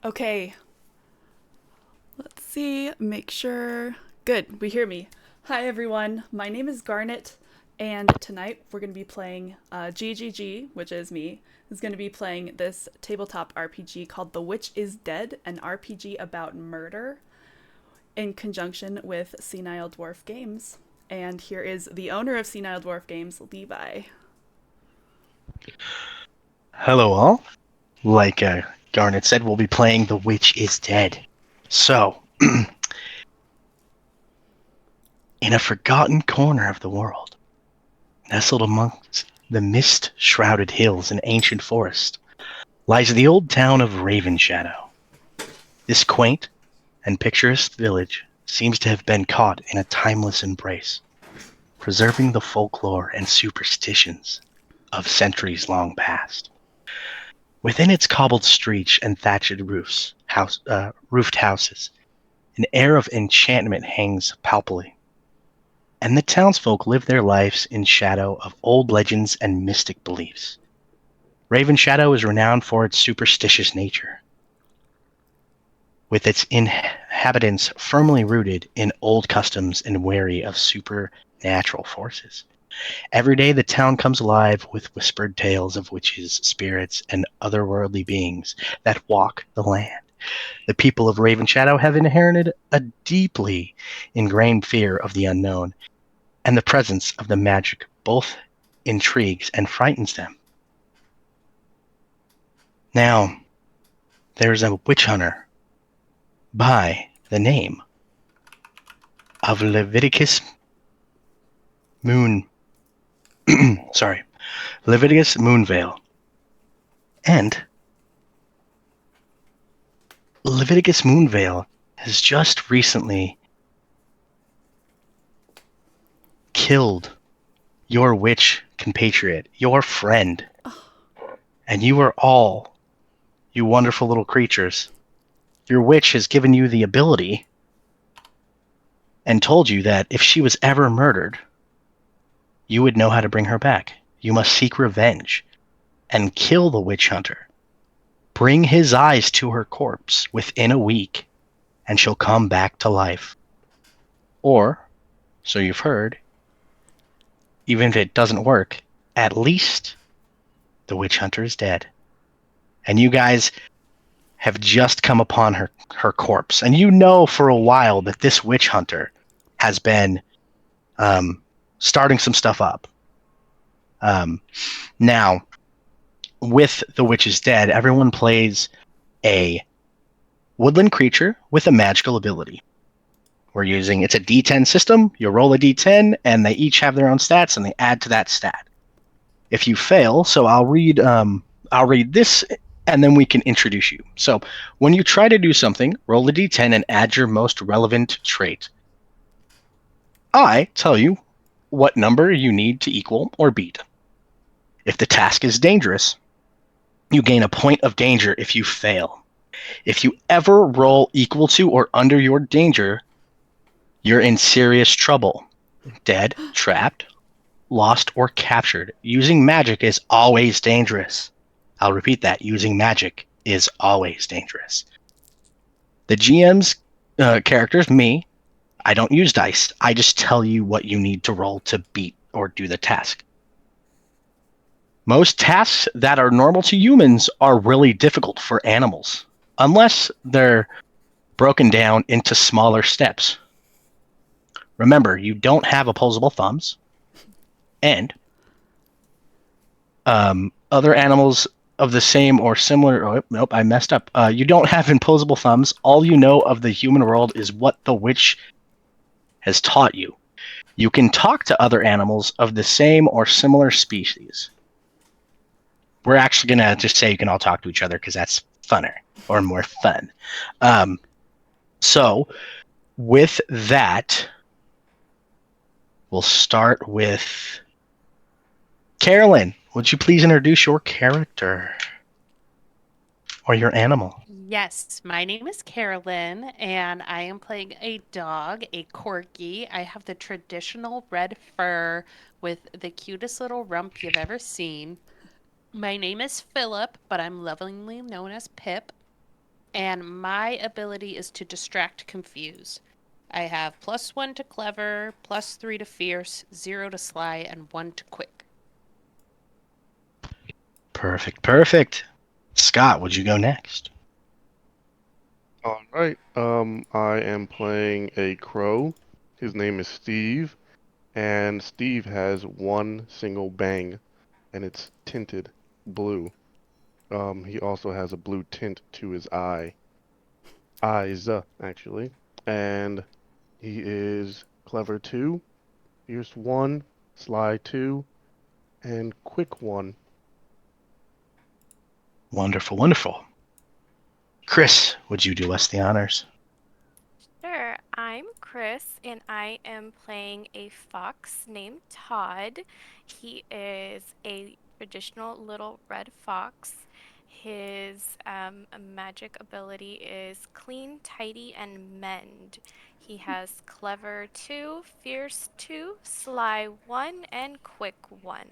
Okay, let's see, make sure. Good, we hear me. Hi everyone, my name is Garnet, and tonight we're going to be playing GGG, which is me, is going to be playing this tabletop RPG called The Witch is Dead, an RPG about murder, in conjunction with Senile Dwarf Games. And here is the owner of Senile Dwarf Games, Levi. Hello, all. Like Garnet said, we'll be playing The Witch is Dead. So, in a forgotten corner of the world, nestled amongst the mist shrouded hills and ancient forest, lies the old town of Ravenshadow. This quaint and picturesque village seems to have been caught in a timeless embrace, preserving the folklore and superstitions of centuries long past. Within its cobbled streets and thatched roofed houses, an air of enchantment hangs palpably, and the townsfolk live their lives in shadow of old legends and mystic beliefs. Ravenshadow is renowned for its superstitious nature, with its inhabitants firmly rooted in old customs and wary of supernatural forces. Every day the town comes alive with whispered tales of witches, spirits, and otherworldly beings that walk the land. The people of Ravenshadow have inherited a deeply ingrained fear of the unknown, and the presence of the magic both intrigues and frightens them. Now, there's a witch hunter by the name of Leviticus Moon. Sorry, Leviticus Moonvale. And Leviticus Moonvale has just recently killed your witch compatriot, your friend, and you are all, you wonderful little creatures. Your witch has given you the ability and told you that if she was ever murdered, you would know how to bring her back. You must seek revenge and kill the witch hunter. Bring his eyes to her corpse within a week, and she'll come back to life. Or, so you've heard, even if it doesn't work, at least the witch hunter is dead. And you guys have just come upon her corpse. And you know for a while that this witch hunter has been starting some stuff up. Now, with The Witch is Dead, everyone plays a woodland creature with a magical ability. It's a D10 system. You roll a D10, and they each have their own stats, and they add to that stat. If you fail, so I'll read this, and then we can introduce you. So when you try to do something, roll a D10 and add your most relevant trait. I tell you what number you need to equal or beat. If the task is dangerous, you gain a point of danger if you fail. If you ever roll equal to or under your danger, you're in serious trouble. Dead, trapped, lost, or captured. Using magic is always dangerous. I'll repeat that. Using magic is always dangerous. The GM's characters, me, I don't use dice. I just tell you what you need to roll to beat or do the task. Most tasks that are normal to humans are really difficult for animals, unless they're broken down into smaller steps. Remember, you don't have opposable thumbs, and other animals of the same or similar. Oh, nope, I messed up. You don't have opposable thumbs. All you know of the human world is what the witch has taught you. You can talk to other animals of the same or similar species. We're actually going to just say you can all talk to each other because that's funner or more fun. So, with that, we'll start with Carolyn. Would you please introduce your character or your animal? Yes, my name is Carolyn, and I am playing a dog, a corgi. I have the traditional red fur with the cutest little rump you've ever seen. My name is Philip, but I'm lovingly known as Pip. And my ability is to distract confuse. I have +1 to clever, +3 to fierce, 0 to sly, and 1 to quick. Perfect, perfect. Scott, would you go next? All right. I am playing a crow. His name is Steve, and Steve has one single bang, and it's tinted blue. He also has a blue tint to his eyes, actually. And he is clever 2, fierce 1, sly 2, and quick 1. Wonderful, wonderful. Chris, would you do us the honors? Sure, I'm Chris, and I am playing a fox named Todd. He is a traditional little red fox. His magic ability is clean, tidy, and mend. He has clever 2, fierce 2, sly 1, and quick 1.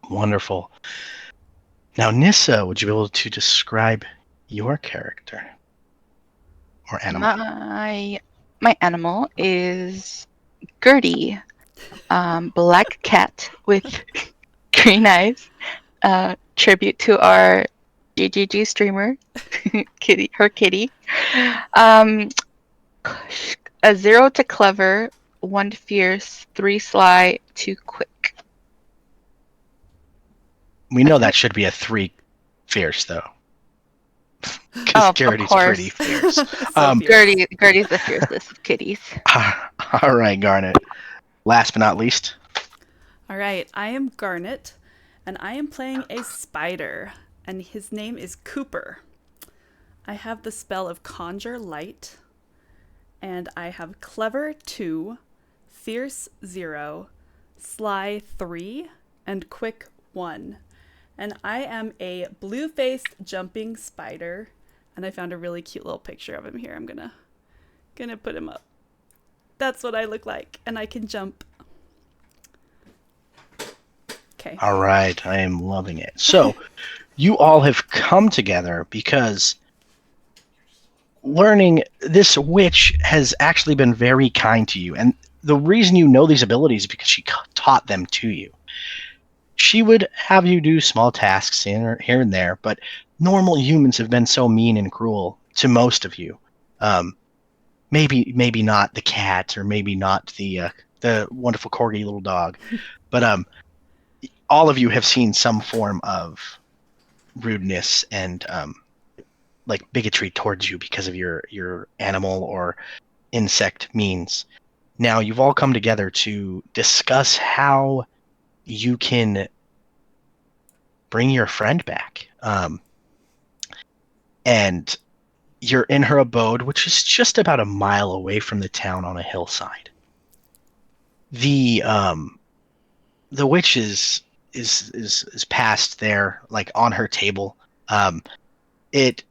Wonderful. Now, Nissa, would you be able to describe your character or animal? My animal is Gertie, black cat with green eyes. Tribute to our GGG streamer, her kitty. Um, a 0 to clever, 1 to fierce, 3 sly, 2 quick. We know that should be a 3 fierce, though. Because Of Gertie's course. pretty fierce. So fierce. Gertie's the fiercest of kitties. All right, Garnet. Last but not least. All right, I am Garnet, and I am playing a spider, and his name is Cooper. I have the spell of Conjure Light, and I have Clever 2, Fierce 0, Sly 3, and Quick 1. And I am a blue-faced jumping spider, and I found a really cute little picture of him here. I'm gonna put him up. That's what I look like, and I can jump. Okay. All right, I am loving it. So, you all have come together because learning this witch has actually been very kind to you. And the reason you know these abilities is because she taught them to you. She would have you do small tasks here and there, but normal humans have been so mean and cruel to most of you. Maybe not the cat, or maybe not the wonderful corgi little dog, but all of you have seen some form of rudeness and like bigotry towards you because of your animal or insect means. Now you've all come together to discuss how you can bring your friend back. And you're in her abode, which is just about a mile away from the town on a hillside. The witch is passed there, like on her table. It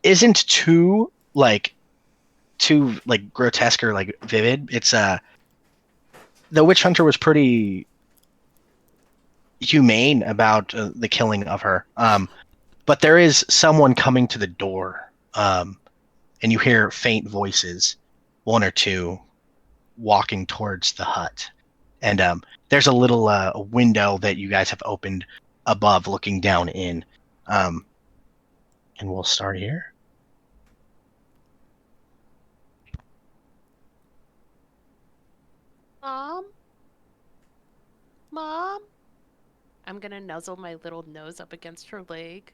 isn't too grotesque or like vivid. It's the witch hunter was pretty humane about the killing of her. But there is someone coming to the door, and you hear faint voices, one or two, walking towards the hut. And there's a little window that you guys have opened above, looking down in. And we'll start here. Mom? Mom? I'm gonna nuzzle my little nose up against her leg.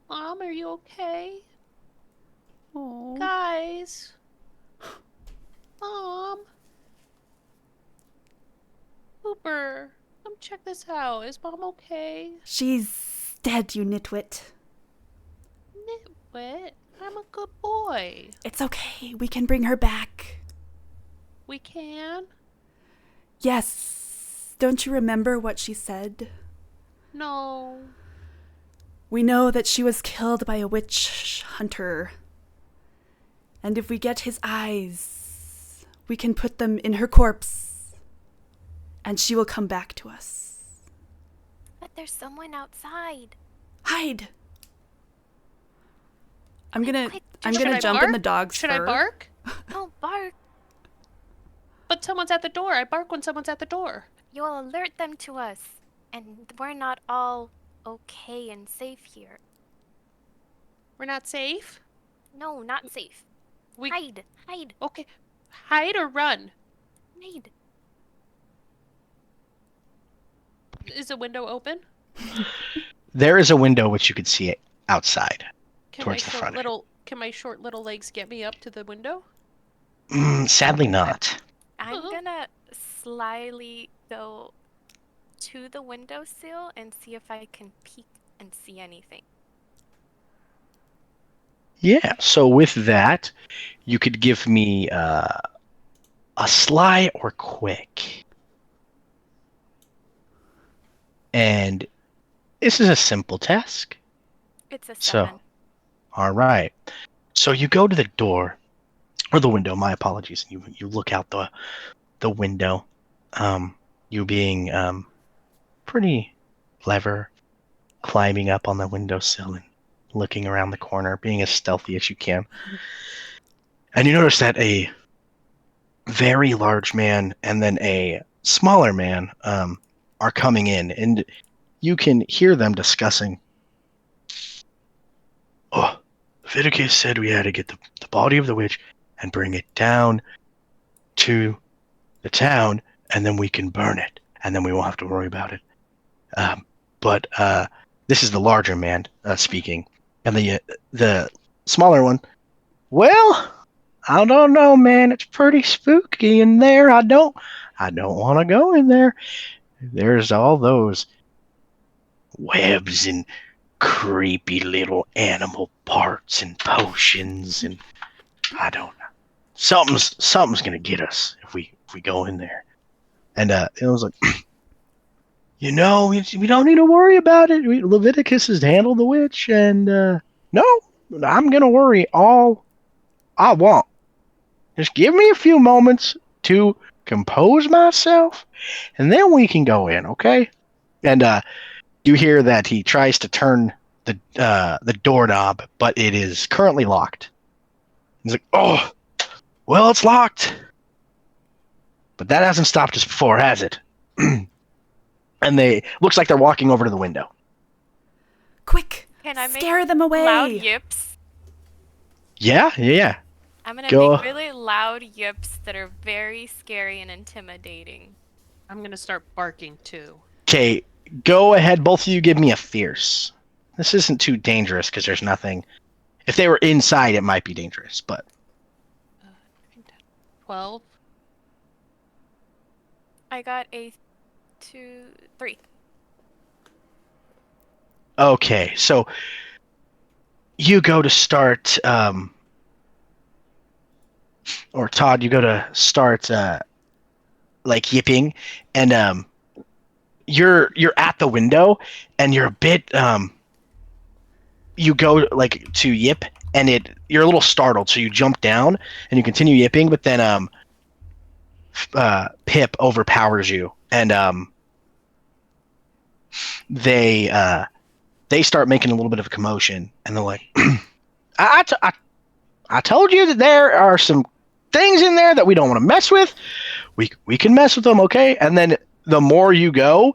Mom, are you okay? Aww. Guys? Mom? Cooper, come check this out. Is Mom okay? She's dead, you nitwit. Nitwit? I'm a good boy. It's okay. We can bring her back. We can? Yes. Don't you remember what she said? No. We know that she was killed by a witch hunter. And if we get his eyes, we can put them in her corpse. And she will come back to us. But there's someone outside. Hide! I'm gonna Quick, I'm just gonna Should I jump in bark? the dog's Should fur. I bark? don't bark. But someone's at the door. I bark when someone's at the door. You'll alert them to us. And we're not all okay and safe here. We're not safe. No, not safe. We Hide. Hide. okay. Hide or run? Hide. Is the window open? There is a window which you could see outside. Can Towards the front. Can my short little legs get me up to the window? Sadly not. I'm Uh-huh. gonna slyly go to the windowsill and see if I can peek and see anything. Yeah, so with that, you could give me a sly or quick. And this is a simple task. It's a So, 7. all right. So you go to the door, or the window, my apologies. You look out the window. You being pretty clever, climbing up on the windowsill and looking around the corner, being as stealthy as you can. And you notice that a very large man and then a smaller man are coming in, and you can hear them discussing. Oh, Leviticus said we had to get the body of the witch and bring it down to the town, and then we can burn it, and then we won't have to worry about it. But this is the larger man speaking, and the smaller one. Well, I don't know, man. It's pretty spooky in there. I don't want to go in there. There's all those webs and creepy little animal parts and potions, and I don't know. Something's gonna get us if we go in there. And it was like, we don't need to worry about it. Leviticus has handled the witch, and no, I'm gonna worry all I want. Just give me a few moments to compose myself, and then we can go in, okay? And you hear that he tries to turn the doorknob, but it is currently locked. He's like, oh, well, it's locked. But that hasn't stopped us before, has it? And looks like they're walking over to the window. Quick! Can I make Scare them away! loud yips? Yeah. I'm gonna Go. make really loud yips that are very scary and intimidating. I'm gonna start barking too. Okay, go ahead. Both of you give me a fierce. This isn't too dangerous because there's nothing. If they were inside, it might be dangerous, but 12. I got a 2, 3. okay. So you go to start, or Todd, you go to start, like yipping, and you're at the window, and you're a bit, you go like to yip, and you're a little startled, so you jump down and you continue yipping, but then Pip overpowers you, and they start making a little bit of a commotion, and they're like, I told you that there are some things in there that we don't want to mess with. We can mess with them, okay? And then the more you go,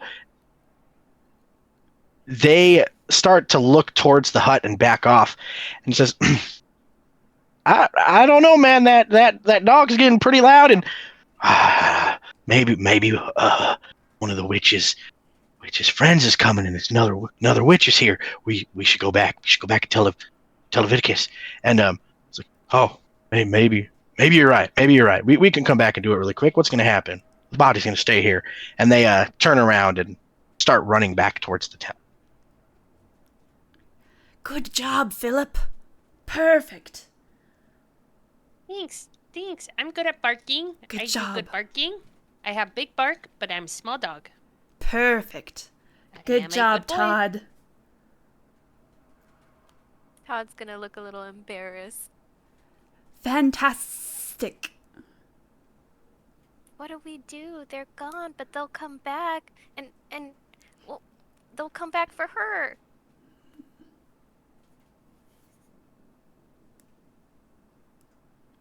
they start to look towards the hut and back off, and says, I don't know, man. That dog's getting pretty loud, and maybe one of the witch's friends is coming, and there's another witch is here. We should go back. We should go back and tell Leviticus. And it's like, oh, maybe you're right. Maybe you're right. We can come back and do it really quick. What's gonna happen? The body's gonna stay here. And they turn around and start running back towards the town. Good job, Philip. Perfect. Thanks. I'm good at barking. Good I job. do good barking. I have big bark, but I'm small dog. Perfect. I am Good a job, boy. Todd. Todd's gonna look a little embarrassed. Fantastic. What do we do? They're gone, but they'll come back, and well, they'll come back for her.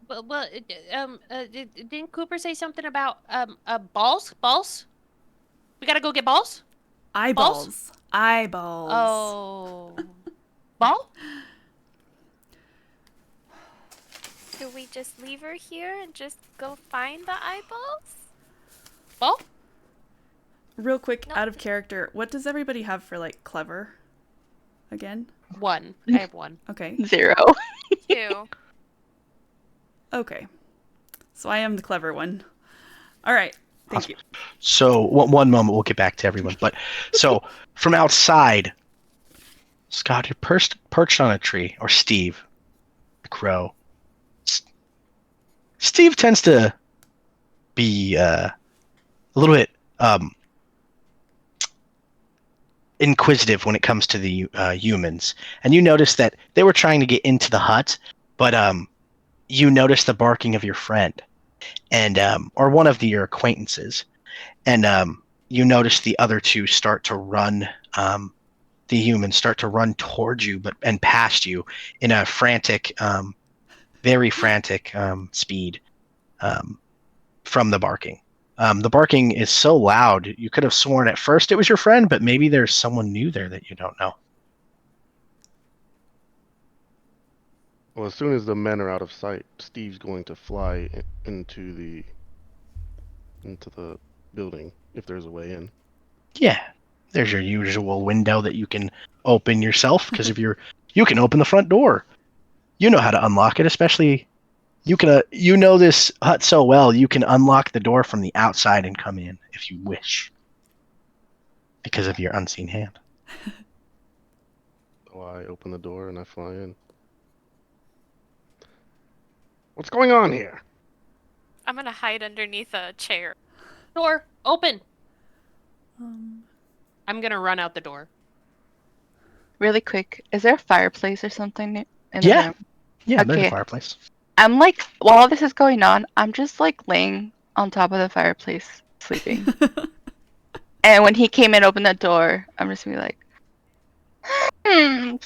Didn't Cooper say something about balls? Balls? We gotta go get balls? Eyeballs. Eyeballs. Oh. Ball? Do we just leave her here and just go find the eyeballs? Ball? Real quick, No. out of character, what does everybody have for, like, clever? Again? 1. I have 1. Okay. 0. 2. Okay. So I am the clever one. All right. Thank you. So one moment, we'll get back to everyone. But so from outside, Scott, you're perched on a tree, or Steve, the crow. Steve tends to be a little bit inquisitive when it comes to the humans, and you notice that they were trying to get into the hut, but you notice the barking of your friend, and or one of your acquaintances, and you notice the other two start to run. The humans start to run towards you, and past you in a frantic, very frantic speed from the barking. The barking is so loud, you could have sworn at first it was your friend, but maybe there's someone new there that you don't know. Well, as soon as the men are out of sight, Steve's going to fly into the building if there's a way in. Yeah, there's your usual window that you can open yourself, because if you can open the front door. You know how to unlock it, especially you can. You know this hut so well, you can unlock the door from the outside and come in if you wish, because of your unseen hand. So I open the door and I fly in. What's going on here? I'm gonna hide underneath a chair. Door, open. I'm gonna run out the door. Really quick, is there a fireplace or something in the Yeah. room? Yeah, there's a Okay. fireplace. I'm like, while this is going on, I'm just like laying on top of the fireplace, sleeping. And when he came in, opened the door, I'm just gonna be like,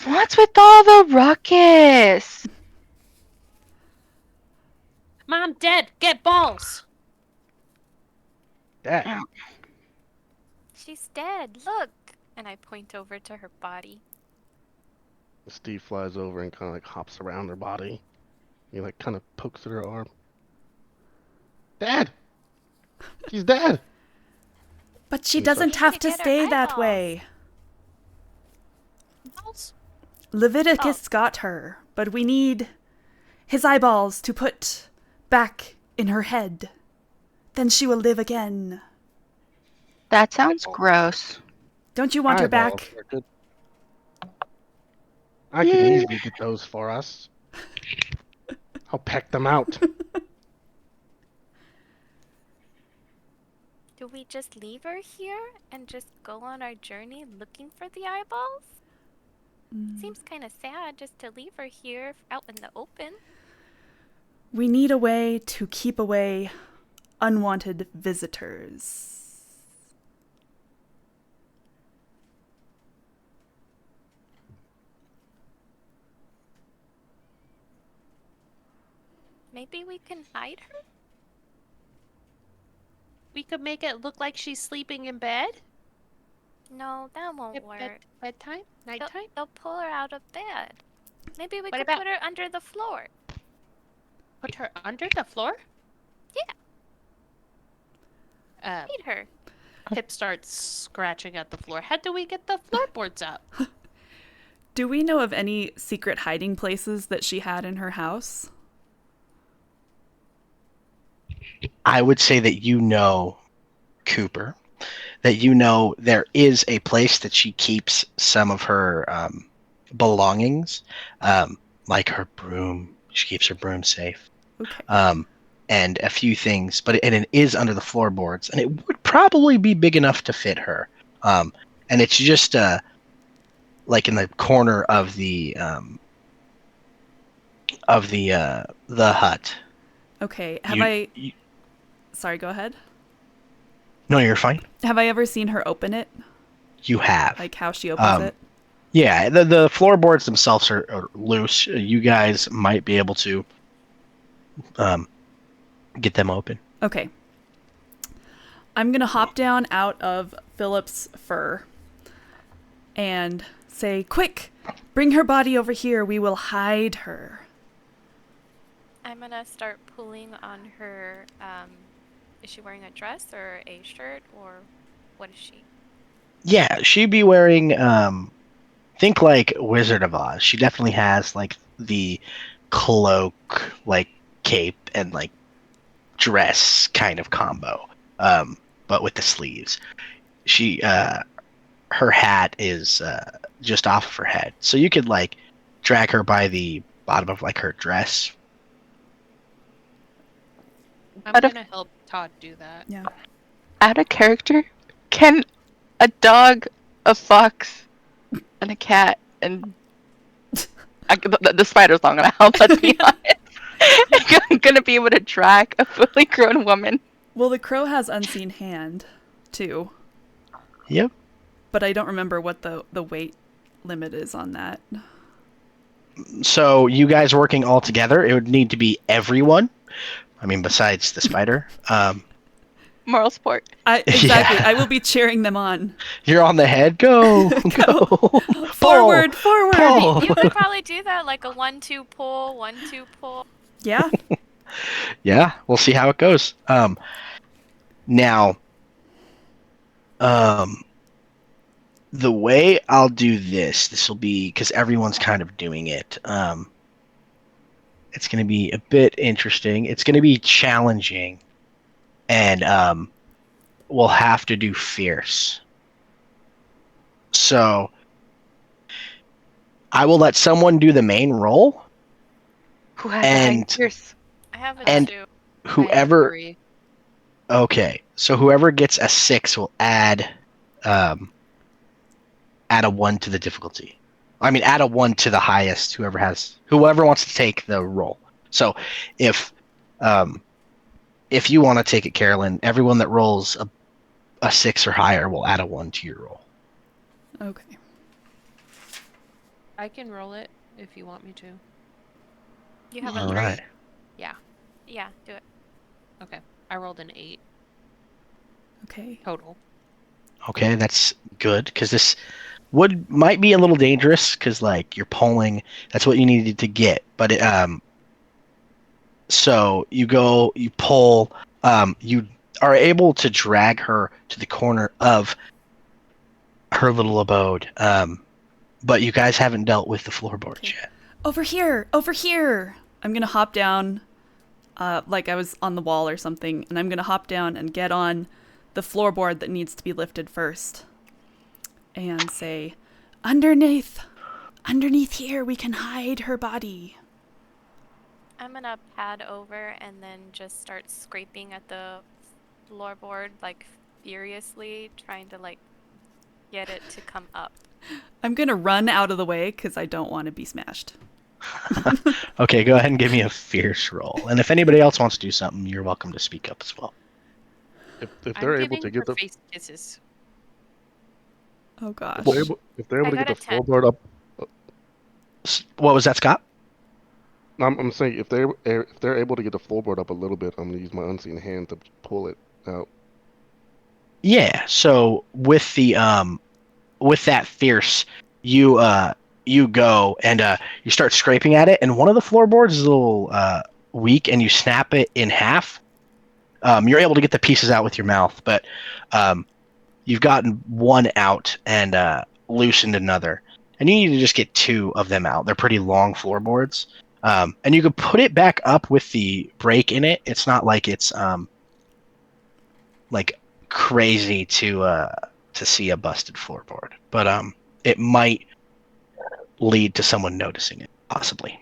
what's with all the ruckus? Mom, Dad, get balls. Dad. She's dead. Look. And I point over to her body. Steve flies over and kind of like hops around her body. He like kind of pokes at her arm. Dad! She's dead! But she And doesn't so- have to Get her stay that eyeballs. way. Balls? Leviticus got her, but we need his eyeballs to put back in her head. Then she will live again. That sounds gross. Don't you want her Eyeballs back? are good. I can easily get those for us. I'll peck them out. Do we just leave her here and just go on our journey looking for the eyeballs? Seems kind of sad just to leave her here out in the open. We need a way to keep away unwanted visitors. Maybe we can hide her? We could make it look like she's sleeping in bed. No, that won't At work. bedtime? They'll, Nighttime? they'll pull her out of bed. Maybe we What could about- put her under the floor. Put her under the floor? Yeah. Feed her. Pip starts scratching at the floor. How do we get the floorboards up? Do we know of any secret hiding places that she had in her house? I would say that you know, Cooper, that you know there is a place that she keeps some of her belongings, like her broom. She keeps her broom safe. Okay. And a few things, but it is under the floorboards, and it would probably be big enough to fit her. And it's just like in the corner of the hut. Okay. Sorry, go ahead. No, you're fine. Have I ever seen her open it? You have. Like how she opens it? Yeah, the floorboards themselves are loose. You guys might be able to get them open. Okay. I'm going to hop down out of Philip's fur and say, quick, bring her body over here. We will hide her. I'm gonna start pulling on her. Is she wearing a dress or a shirt or what is she? Yeah, she'd be wearing think like Wizard of Oz. She definitely has like the cloak, like cape and like dress kind of combo. But with the sleeves. She her hat is just off of her head. So you could like drag her by the bottom of like her dress. I'm Out of- gonna help Todd do that. Yeah. Out of character, can a dog, a fox, and a cat, and the spider's not gonna help, let's be honest. I'm gonna be able to drag a fully grown woman. Well, the crow has unseen hand, too. Yep. But I don't remember what the weight limit is on that. So you guys working all together, it would need to be everyone. I mean, besides the spider. Moral support. Exactly. Yeah. I will be cheering them on. You're on the head. Go. Go. Forward, forward. Pull. You could probably do that like a 1-2 pull, 1-2 pull. Yeah. Yeah, we'll see how it goes. Now, the way I'll do this will be because everyone's kind of doing it. It's going to be a bit interesting. It's going to be challenging, and we'll have to do fierce. So, I will let someone do the main role, Who has And- the high pierce? I have a And- 2. I whoever. agree. Okay, so whoever gets a 6 will add a 1 to the difficulty. I mean, add a 1 to the highest. Whoever wants to take the roll. So, if you want to take it, Carolyn, everyone that rolls a 6 or higher will add a 1 to your roll. Okay. I can roll it if you want me to. You have a All 3? right. Yeah, do it. Okay. I rolled an 8 Okay. total. Okay, that's good because this might be a little dangerous because like you're pulling. That's what you needed to get, but so you pull. You are able to drag her to the corner of her little abode. But you guys haven't dealt with the floorboards Okay. yet. Over here. Over here. I'm going to hop down like I was on the wall or something, and I'm going to hop down and get on the floorboard that needs to be lifted first. And say, underneath here, we can hide her body. I'm gonna pad over and then just start scraping at the floorboard like furiously, trying to like get it to come up. I'm going to run out of the way because I don't want to be smashed. Okay, go ahead and give me a fierce roll. And if anybody else wants to do something, you're welcome to speak up as well. If I'm they're able giving to get her the face kisses. Oh, gosh. if they're able I to get got the a 10. floorboard up, What was that, Scott? I'm saying if they're able to get the floorboard up a little bit, I'm gonna use my unseen hand to pull it out. Yeah. So with the with that fierce, you go and you start scraping at it, and one of the floorboards is a little weak, and you snap it in half. You're able to get the pieces out with your mouth, but you've gotten one out and loosened another, and you need to just get 2 of them out. They're pretty long floorboards, and you can put it back up with the break in it. It's not like it's like crazy to see a busted floorboard, but it might lead to someone noticing it, possibly.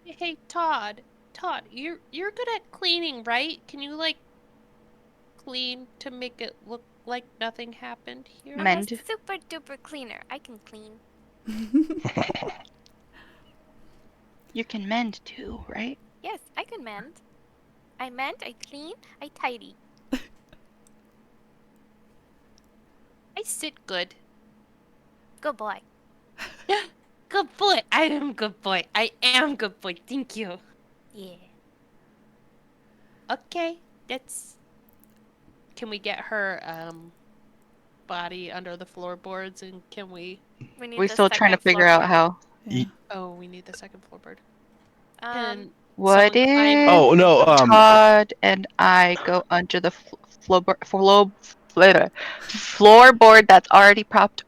Hey, Todd. Todd, you're good at cleaning, right? Can you like clean to make it look like nothing happened here? I'm Mend. a super duper cleaner. I can clean. You can mend too, right? Yes, I can mend. I mend, I clean, I tidy. I sit good. Good boy. Good boy. I am good boy. I am good boy. Thank you. Yeah. Okay, that's. Can we get her body under the floorboards, and can we? We need We're the still trying to second figure out floorboard. how. Yeah. Oh, we need the second floorboard. Um, Can What someone climb if Oh no, Todd and I go under the floorboard that's already propped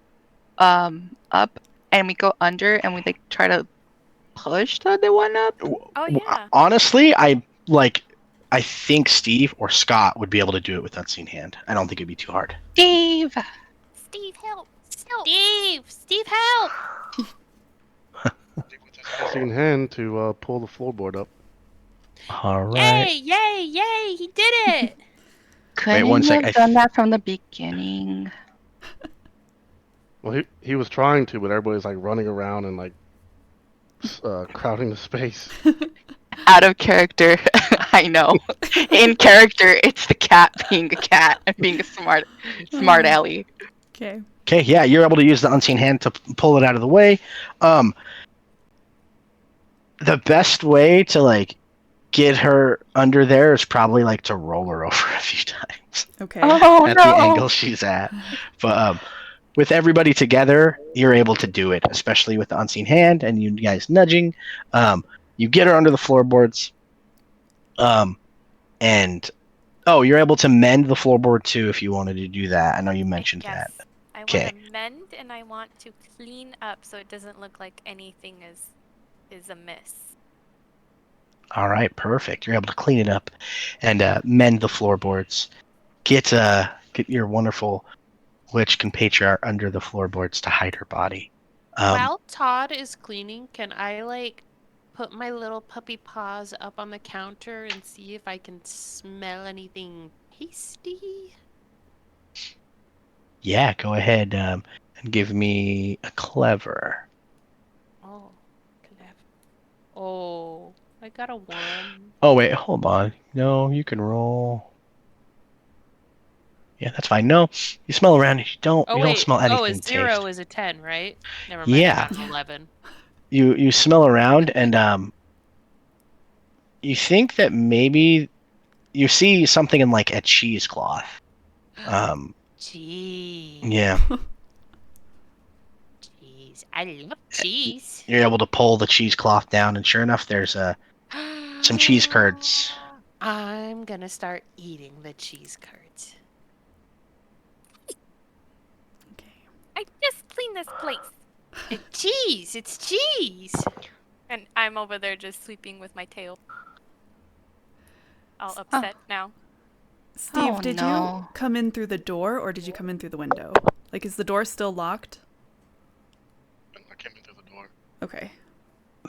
up, and we go under and we like try to push the other one up? oh yeah. honestly, I think Steve or Scott would be able to do it with Unseen Hand. I don't think it'd be too hard. Steve! Steve, help! Steve, help! With his unseen hand to pull the floorboard up. All right. Yay! He did it! Couldn't one you sec, have done that from the beginning? Well, he was trying to, but everybody's like running around and like crowding the space. Out of character, I know. In character, it's the cat being a cat and being a smart ally. Okay. Okay, yeah, you're able to use the Unseen Hand to pull it out of the way. The best way to like get her under there is probably like to roll her over a few times Okay. Oh at no! the angle she's at. But with everybody together, you're able to do it, especially with the Unseen Hand and you guys nudging. You get her under the floorboards. And you're able to mend the floorboard too if you wanted to do that. I know you mentioned Yes. that. I Okay. want to mend and I want to clean up so it doesn't look like anything is amiss. All right, perfect. You're able to clean it up and mend the floorboards. Get your wonderful witch compatriot under the floorboards to hide her body. While Todd is cleaning, can I like put my little puppy paws up on the counter and see if I can smell anything tasty? Yeah, go ahead and give me a clever. Oh, can I have... Oh, I got a 1. Oh wait, hold on. No, you can roll. Yeah, that's fine. No, you smell around and you don't smell anything. a 0 taste. is a 10, right? Never mind, Yeah. I got an 11. You smell around and you think that maybe you see something in like a cheesecloth. Cheese. Yeah. Cheese. I love cheese. You're able to pull the cheesecloth down, and sure enough, there's some cheese curds. I'm gonna start eating the cheese curds. Okay. I just cleaned this place. It's cheese. And I'm over there just sweeping with my tail. All upset now. Steve, Oh, did no. you come in through the door or did you come in through the window? Like, is the door still locked? I came in through the door. Okay.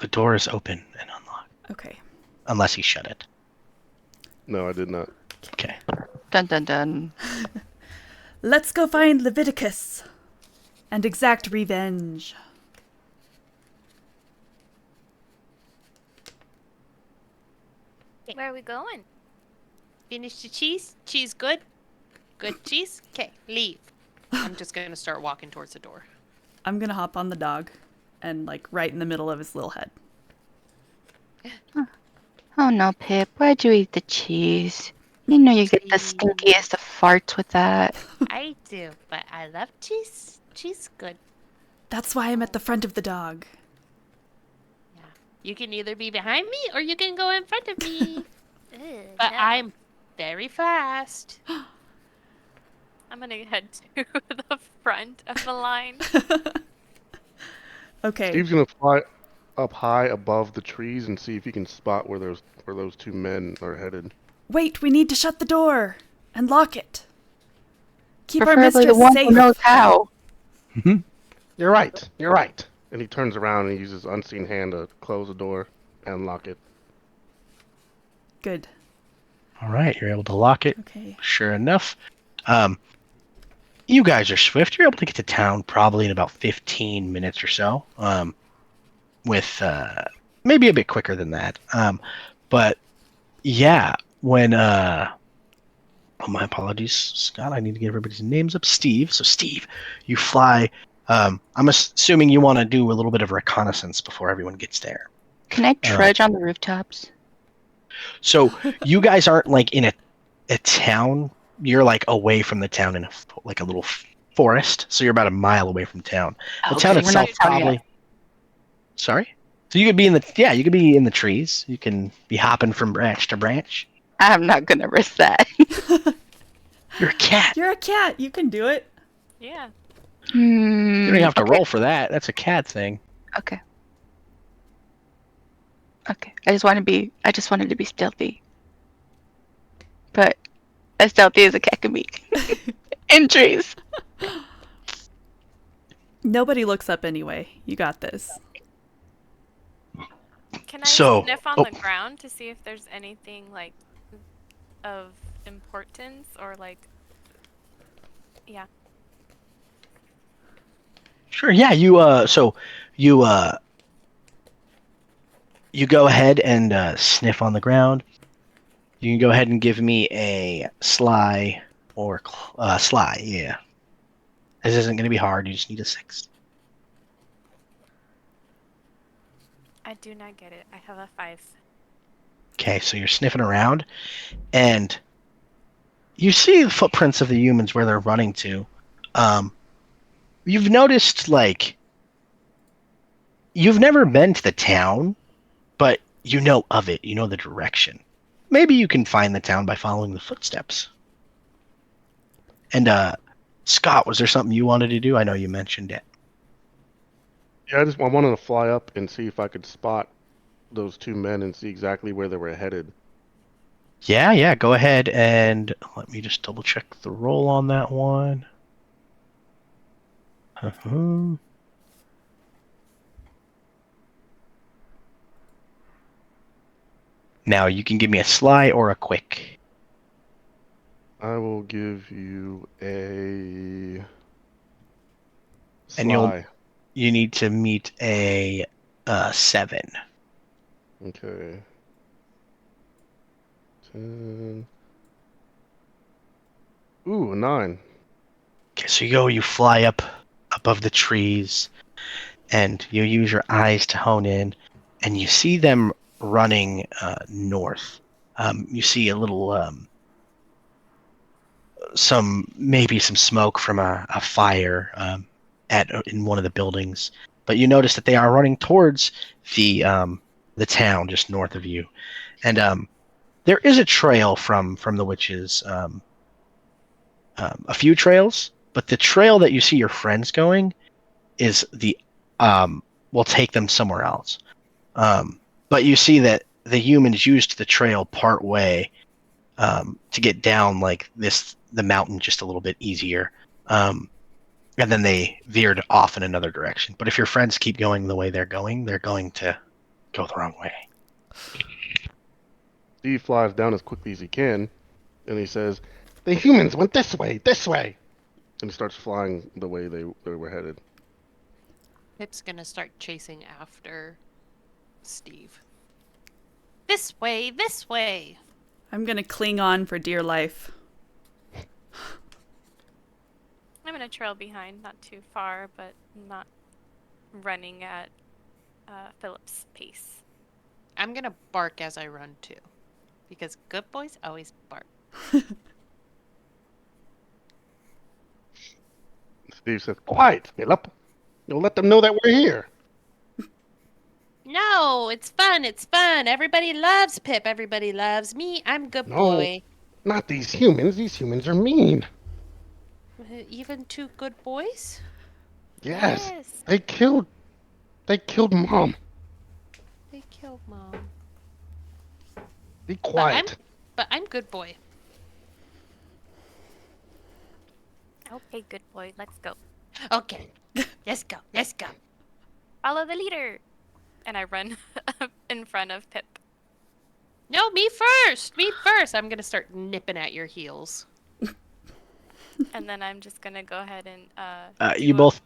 The door is open and unlocked, Okay. unless he shut it. No, I did not. Okay. Dun dun dun. Let's go find Leviticus and exact revenge. Where are we going? Finish the cheese. Cheese good. Good cheese. Okay, leave. I'm just gonna start walking towards the door. I'm gonna hop on the dog and, like, right in the middle of his little head. Oh no, Pip, why'd you eat the cheese? You know you get the stinkiest of farts with that. I do, but I love cheese. Cheese good. That's why I'm at the front of the dog. Yeah. You can either be behind me or you can go in front of me. Ugh, But no. I'm very fast. I'm gonna head to the front of the line. Okay. Steve's gonna fly up high above the trees and see if he can spot where those two men are headed. Wait, we need to shut the door and lock it. Keep our Preferably mistress the one safe. who knows how. You're right. You're right. And he turns around and uses unseen hand to close the door and lock it. Good. All right, you're able to lock it. Okay. Sure enough. You guys are swift. You're able to get to town probably in about 15 minutes or so. With maybe a bit quicker than that. But yeah, when oh, my apologies, Scott. I need to get everybody's names up. Steve. So Steve, you fly. I'm assuming you want to do a little bit of reconnaissance before everyone gets there. Can I trudge on the rooftops? So you guys aren't like in a town. You're like away from the town in like a little forest. So you're about a mile away from town. The town Okay, we're not itself town yet. probably. Sorry. So you could be in you could be in the trees. You can be hopping from branch to branch. I'm not gonna risk that. You're a cat. You're a cat. You can do it. Yeah. You don't have to Okay. roll for that. That's a cat thing. Okay. Okay. I just wanted to be stealthy. But as stealthy as a cat can be. In trees. Nobody looks up anyway. You got this. Can I So- sniff on oh. the ground to see if there's anything like of importance or like? Yeah. Sure. Yeah. You go ahead and sniff on the ground. You can go ahead and give me a sly or sly. Yeah. This isn't going to be hard. You just need a 6. I do not get it. I have a 5. Okay. So you're sniffing around, and you see the footprints of the humans where they're running to. You've noticed like you've never been to the town, but you know of it. You know the direction. Maybe you can find the town by following the footsteps. And Scott, was there something you wanted to do? I know you mentioned it. Yeah, I wanted to fly up and see if I could spot those 2 men and see exactly where they were headed. Yeah, go ahead and let me just double check the roll on that one. Now you can give me a sly or a quick. I will give you a And you'll- sly. You need to meet a 7. Okay. 10. Ooh, a 9. Okay, so you fly up above the trees, and you use your eyes to hone in, and you see them running north. You see a little, maybe some smoke from a fire in one of the buildings, but you notice that they are running towards the town just north of you, and there is a trail from the witches. A few trails, but the trail that you see your friends going is will take them somewhere else. But you see that the humans used the trail part way to get down like the mountain just a little bit easier. And then they veered off in another direction. But if your friends keep going the way they're going to go the wrong way. Steve flies down as quickly as he can, and he says, "The humans went this way, this way!" And he starts flying the way they were headed. Pip's gonna start chasing after Steve. This way, this way! I'm gonna cling on for dear life. I'm gonna trail behind, not too far, but not running at Philip's pace. I'm gonna bark as I run too. Because good boys always bark. Steve says, "Quiet, Philip. You'll let them know that we're here." No, it's fun, it's fun. Everybody loves Pip, everybody loves me. I'm good No. boy. Not these humans. These humans are mean. Even two good boys? Yes. Yes. They killed Mom. They killed Mom. Be quiet. But I'm good boy. Okay, good boy. Let's go. Okay. Let's go, let's go. Follow the leader. And I run in front of Pip. No, me first! Me first! I'm gonna start nipping at your heels. And then I'm just gonna go ahead and You both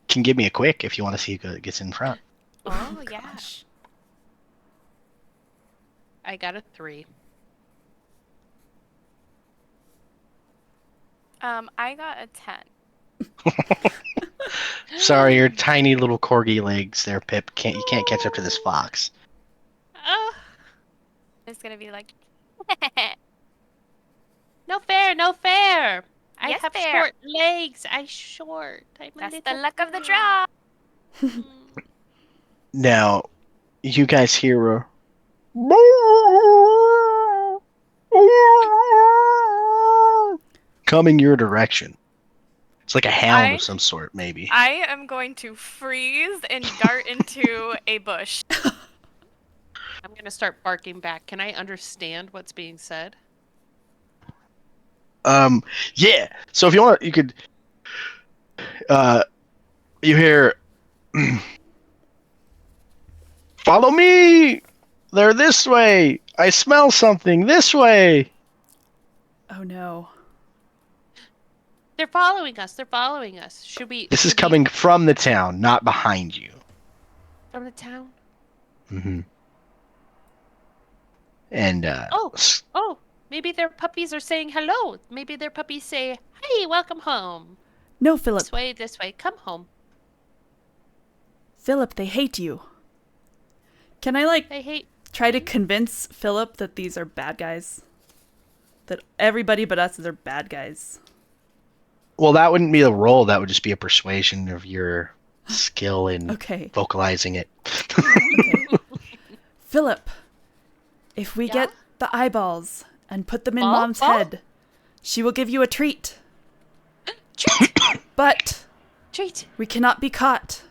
can give me a quick if you want to see who gets in front. Oh yeah. Gosh. I got a 3. I got a 10. Sorry, your tiny little corgi legs there, Pip. You can't catch up to this fox. It's gonna be like, No fair, no fair. I Yes, have fair. short legs. I'm a that's the little luck of the girl. draw. Mm. Now, you guys hear a coming your direction. It's like a hound of some sort, maybe. I am going to freeze and dart into a bush. I'm gonna start barking back. Can I understand what's being said? Yeah. So if you want, you could. You hear. Follow me. They're this way. I smell something this way. Oh no. They're following us. They're following us. Should we? This is should we- coming from the town, not behind you. from the town. Mm-hmm. And Oh, maybe their puppies are saying hello. Maybe their puppies say, "Hey, welcome home. No, Philip. This way. Come home." Philip, they hate you. Can I, like, They hate. try to convince Philip that these are bad guys? That everybody but us are bad guys. well, that wouldn't be a roll. That would just be a persuasion of your skill in Okay. vocalizing it. Okay. Philip, if we Yeah? get the eyeballs and put them in Ball? Mom's Ball? head, she will give you a treat. Treat. But Treat. we cannot be caught.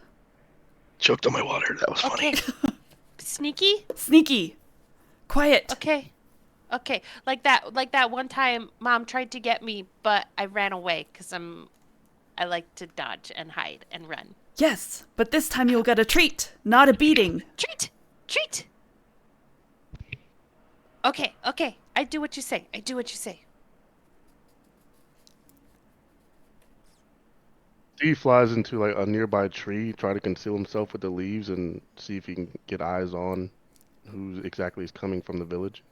Choked on my water. That was funny. Okay. Sneaky. Sneaky. Quiet. Okay. Okay. Like that one time Mom tried to get me, but I ran away because I like to dodge and hide and run. Yes, but this time you'll get a treat, not a beating. Treat. Treat. Okay. Okay. I do what you say. I do what you say. Steve flies into like a nearby tree, try to conceal himself with the leaves, and see if he can get eyes on who exactly is coming from the village.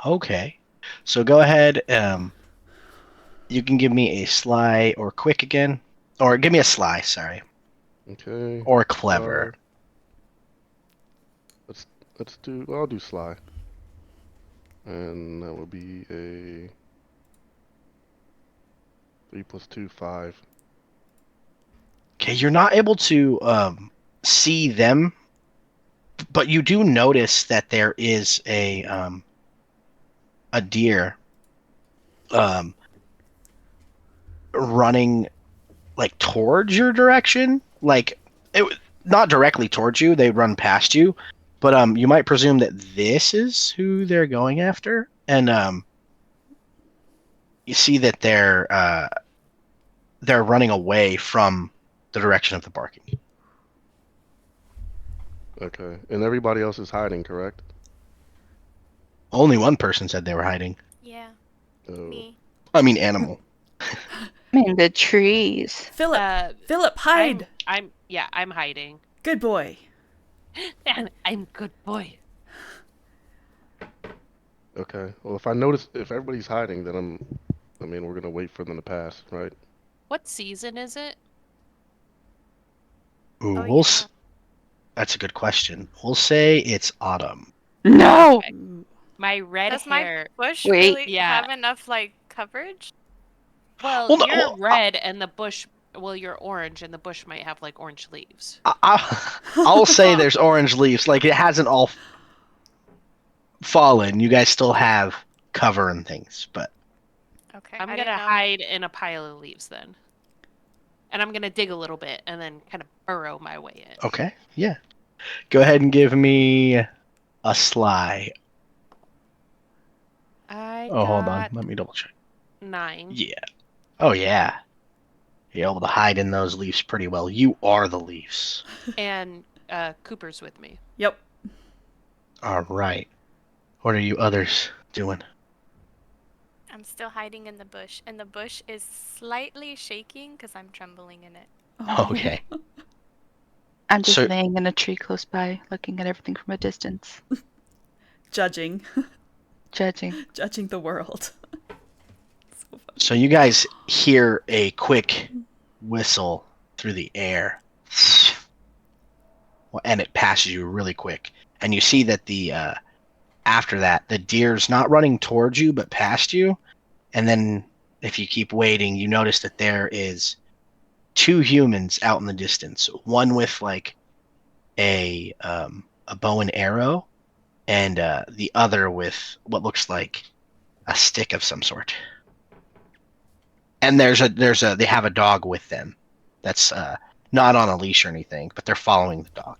Okay. So go ahead. You can give me a sly or quick again, or give me a sly. Sorry. Okay. Or clever. Let's do. Well, I'll do sly, and that will be a 3 + 2, 5. Okay, you're not able to see them, but you do notice that there is a deer running like towards your direction. Like not directly towards you. They run past you, but you might presume that this is who they're going after, and you see that they're running away from the direction of the barking. Okay, and everybody else is hiding, correct? Only one person said they were hiding. Yeah, Oh. me. I mean, animal. In the trees. Philip, Philip, hide. I'm hiding. Good boy. I'm good boy. Okay. Well, if everybody's hiding, then we're gonna wait for them to pass, right? What season is it? Ooh, Oh, yeah. that's a good question. We'll say it's autumn. No! Okay. My red Does hair. my bush Wait. really Yeah. have enough like coverage? Well, Well, no, you're well, red and the bush. Well, you're orange and the bush might have like orange leaves. I'll say there's orange leaves. Like, it hasn't all fallen. You guys still have cover and things, but Okay. I'm I gonna didn't know. hide in a pile of leaves then, and I'm gonna dig a little bit and then kind of burrow my way in. okay, yeah. Go ahead and give me a sly. I Oh, hold on. got Let me double check. 9. Yeah. Oh, yeah. You're able to hide in those leaves pretty well. You are the leaves. And Cooper's with me. Yep. All right. What are you others doing? I'm still hiding in the bush, and the bush is slightly shaking because I'm trembling in it. Oh. Okay. I'm just So- laying in a tree close by, looking at everything from a distance, Judging. judging. Judging the world. So funny. So you guys hear a quick whistle through the air, and it passes you really quick. And you see that the after that, the deer's not running towards you, but past you. And then if you keep waiting, you notice that there is 2 humans out in the distance. One with like a bow and arrow, and the other with what looks like a stick of some sort. And they have a dog with them that's not on a leash or anything, but they're following the dog.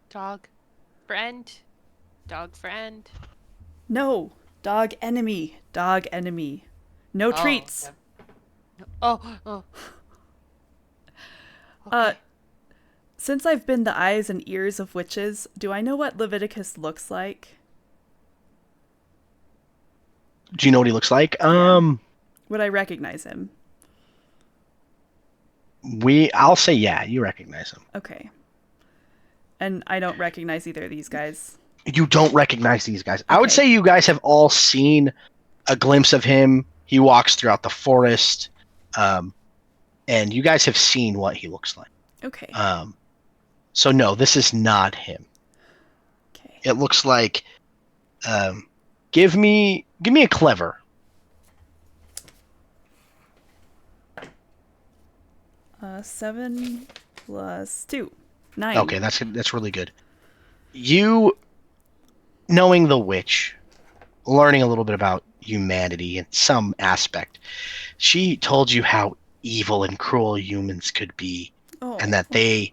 Dog friend. Dog friend. No, dog enemy. Dog enemy. No treats. Okay. Oh. Uh, since I've been the eyes and ears of witches, do I know what Leviticus looks like? Do you know what he looks like? Would I recognize him? I'll say yeah, you recognize him. Okay. And I don't recognize either of these guys. You don't recognize these guys. I would Okay. say you guys have all seen a glimpse of him. He walks throughout the forest, and you guys have seen what he looks like. Okay. So no, this is not him. Okay. It looks like, give me a clever. 7 + 2. 9. Okay, that's really good. You, knowing the witch, learning a little bit about humanity in some aspect, she told you how evil and cruel humans could be, Oh. and that they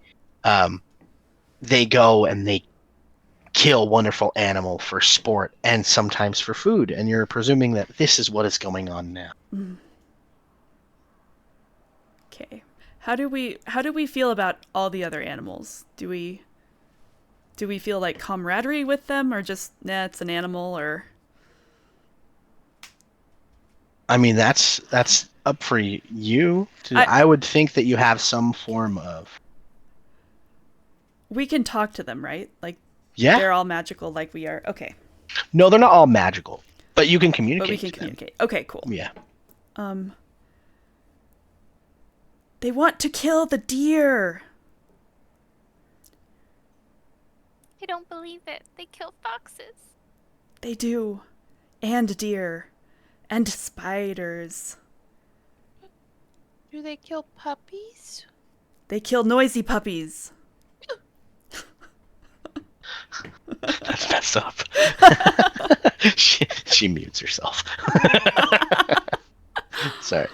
go and they kill wonderful animal for sport and sometimes for food, and you're presuming that this is what is going on now. Okay. How do we feel about all the other animals? Do we feel like camaraderie with them, or just it's an animal? Or I mean, that's up for you. I would think that you have some form of. we can talk to them, right? Like Yeah. they're all magical, like we are. Okay. No, they're not all magical, but you can communicate. But we can communicate. Okay, cool. Yeah. They want to kill the deer. I don't believe it. They kill foxes. They do. And deer. And spiders. Do they kill puppies? They kill noisy puppies. That's messed up. she mutes herself. Sorry.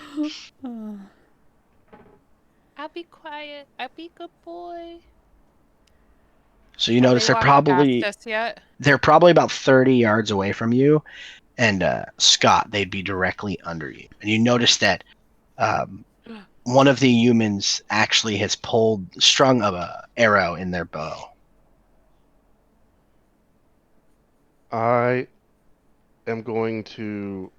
I'll be quiet. I'll be good boy. So you notice Have they walked past us yet? they're probably about 30 yards away from you, and Scott, they'd be directly under you. And you notice that one of the humans actually has strung a arrow in their bow. I am going to,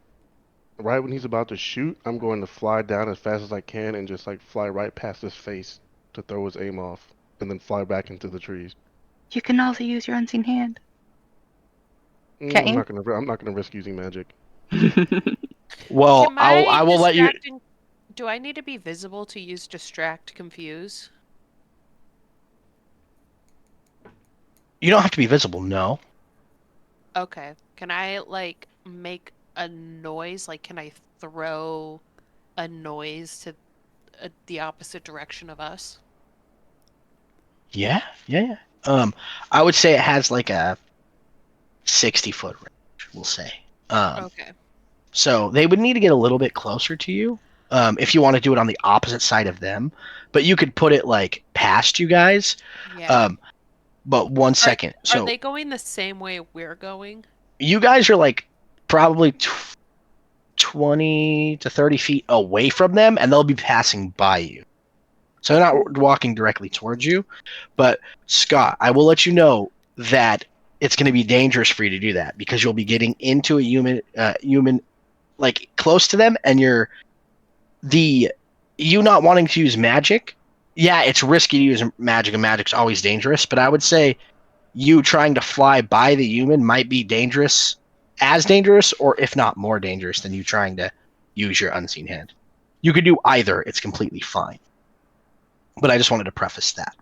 right when he's about to shoot, I'm going to fly down as fast as I can and just like fly right past his face to throw his aim off, and then fly back into the trees. You can also use your unseen hand. Can't I'm you? not gonna risk using magic. Well, Can I will let you. Do I need to be visible to use distract, confuse? You don't have to be visible. No. Okay. Can I like make a noise? Like, can I throw a noise to the opposite direction of us? Yeah. I would say it has like a 60-foot range. We'll say. Okay. So they would need to get a little bit closer to you, if you want to do it on the opposite side of them. But you could put it like past you guys. Yeah. But 1 second. Are they going the same way we're going? You guys are like probably 20 to 30 feet away from them, and they'll be passing by you. So they're not walking directly towards you. But Scott, I will let you know that it's going to be dangerous for you to do that, because you'll be getting into a human like close to them, and you not wanting to use magic. Yeah, it's risky to use magic, and magic's always dangerous, but I would say you trying to fly by the human might be as dangerous, or if not more dangerous than you trying to use your unseen hand. You could do either, it's completely fine. But I just wanted to preface that.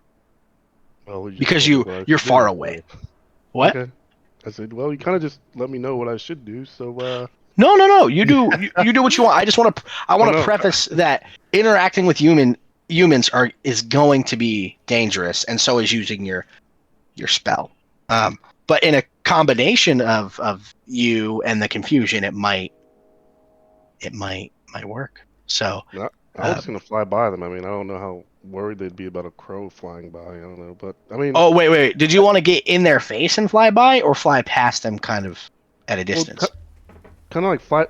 Well, Because you're far away. What? Okay. I said, well, you kind of just let me know what I should do. So, No. You do what you want. I oh want to no, preface that interacting with humans is going to be dangerous, and so is using your spell. But in a combination of you and the confusion, it might work. So, no, I was just um, gonna fly by them. I mean, I don't know how worried they'd be about a crow flying by. I don't know, but I mean, oh wait. Did you want to get in their face and fly by, or fly past them, kind of at a well, distance? kind of like fly.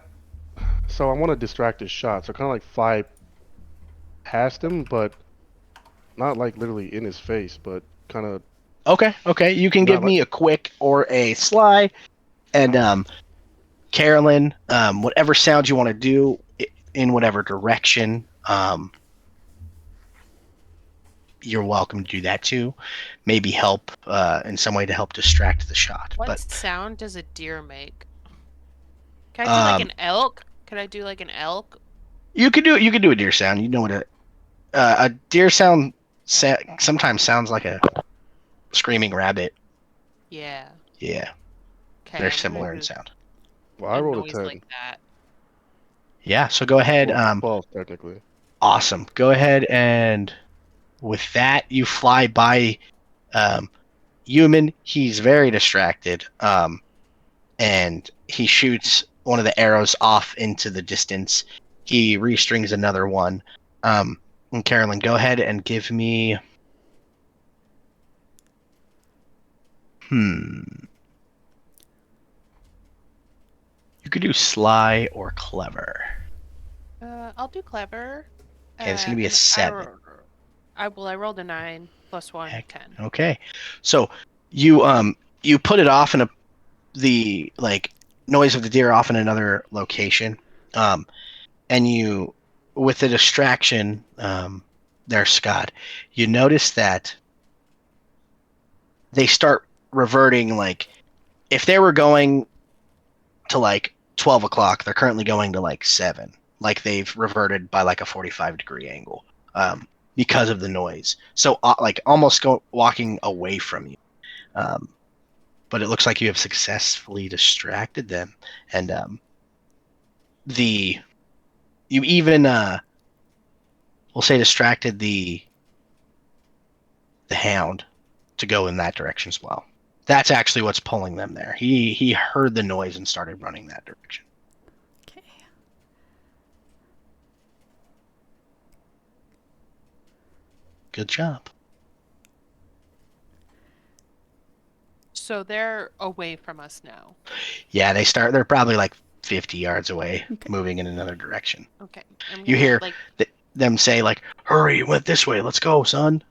So I want to distract his shot. So kind of like fly past him, but not like literally in his face, but kind of Okay. You can not give like. me a quick or a sly, and Carolyn, whatever sound you want to do in whatever direction, you're welcome to do that too. Maybe help in some way to help distract the shot. What But sound does a deer make? Can I do like um, an elk? Could I do like an elk? you could do a deer sound. You know what a deer sound sometimes sounds like a screaming rabbit. Yeah. Yeah, Okay, they're I'm gonna similar in do sound. Well, I a rolled a noise 10. like that. Yeah, so go ahead. Well, 12 technically. Awesome. Go ahead, and with that, you fly by um, Human. He's very distracted, and he shoots one of the arrows off into the distance. He restrings another one. And Carolyn, go ahead and give me. You could do sly or clever. I'll do clever. Okay, it's gonna be a And 7. I rolled a 9 plus 1, 10. Okay, so you put it off in the like noise of the deer off in another location, and you with the distraction there, Scott, you notice that they start reverting. Like if they were going to like 12 o'clock, they're currently going to like 7. Like they've reverted by like a 45-degree angle because of the noise. So like almost walking away from you. Um, but it looks like you have successfully distracted them, and the you even we'll say distracted the hound to go in that direction as well. That's actually what's pulling them there. He heard the noise and started running that direction. Okay. Good job. So they're away from us now. Yeah, they're probably like 50 yards away, Okay. moving in another direction. Okay. I'm You gonna hear like them say like, "Hurry, it went this way. Let's go, son."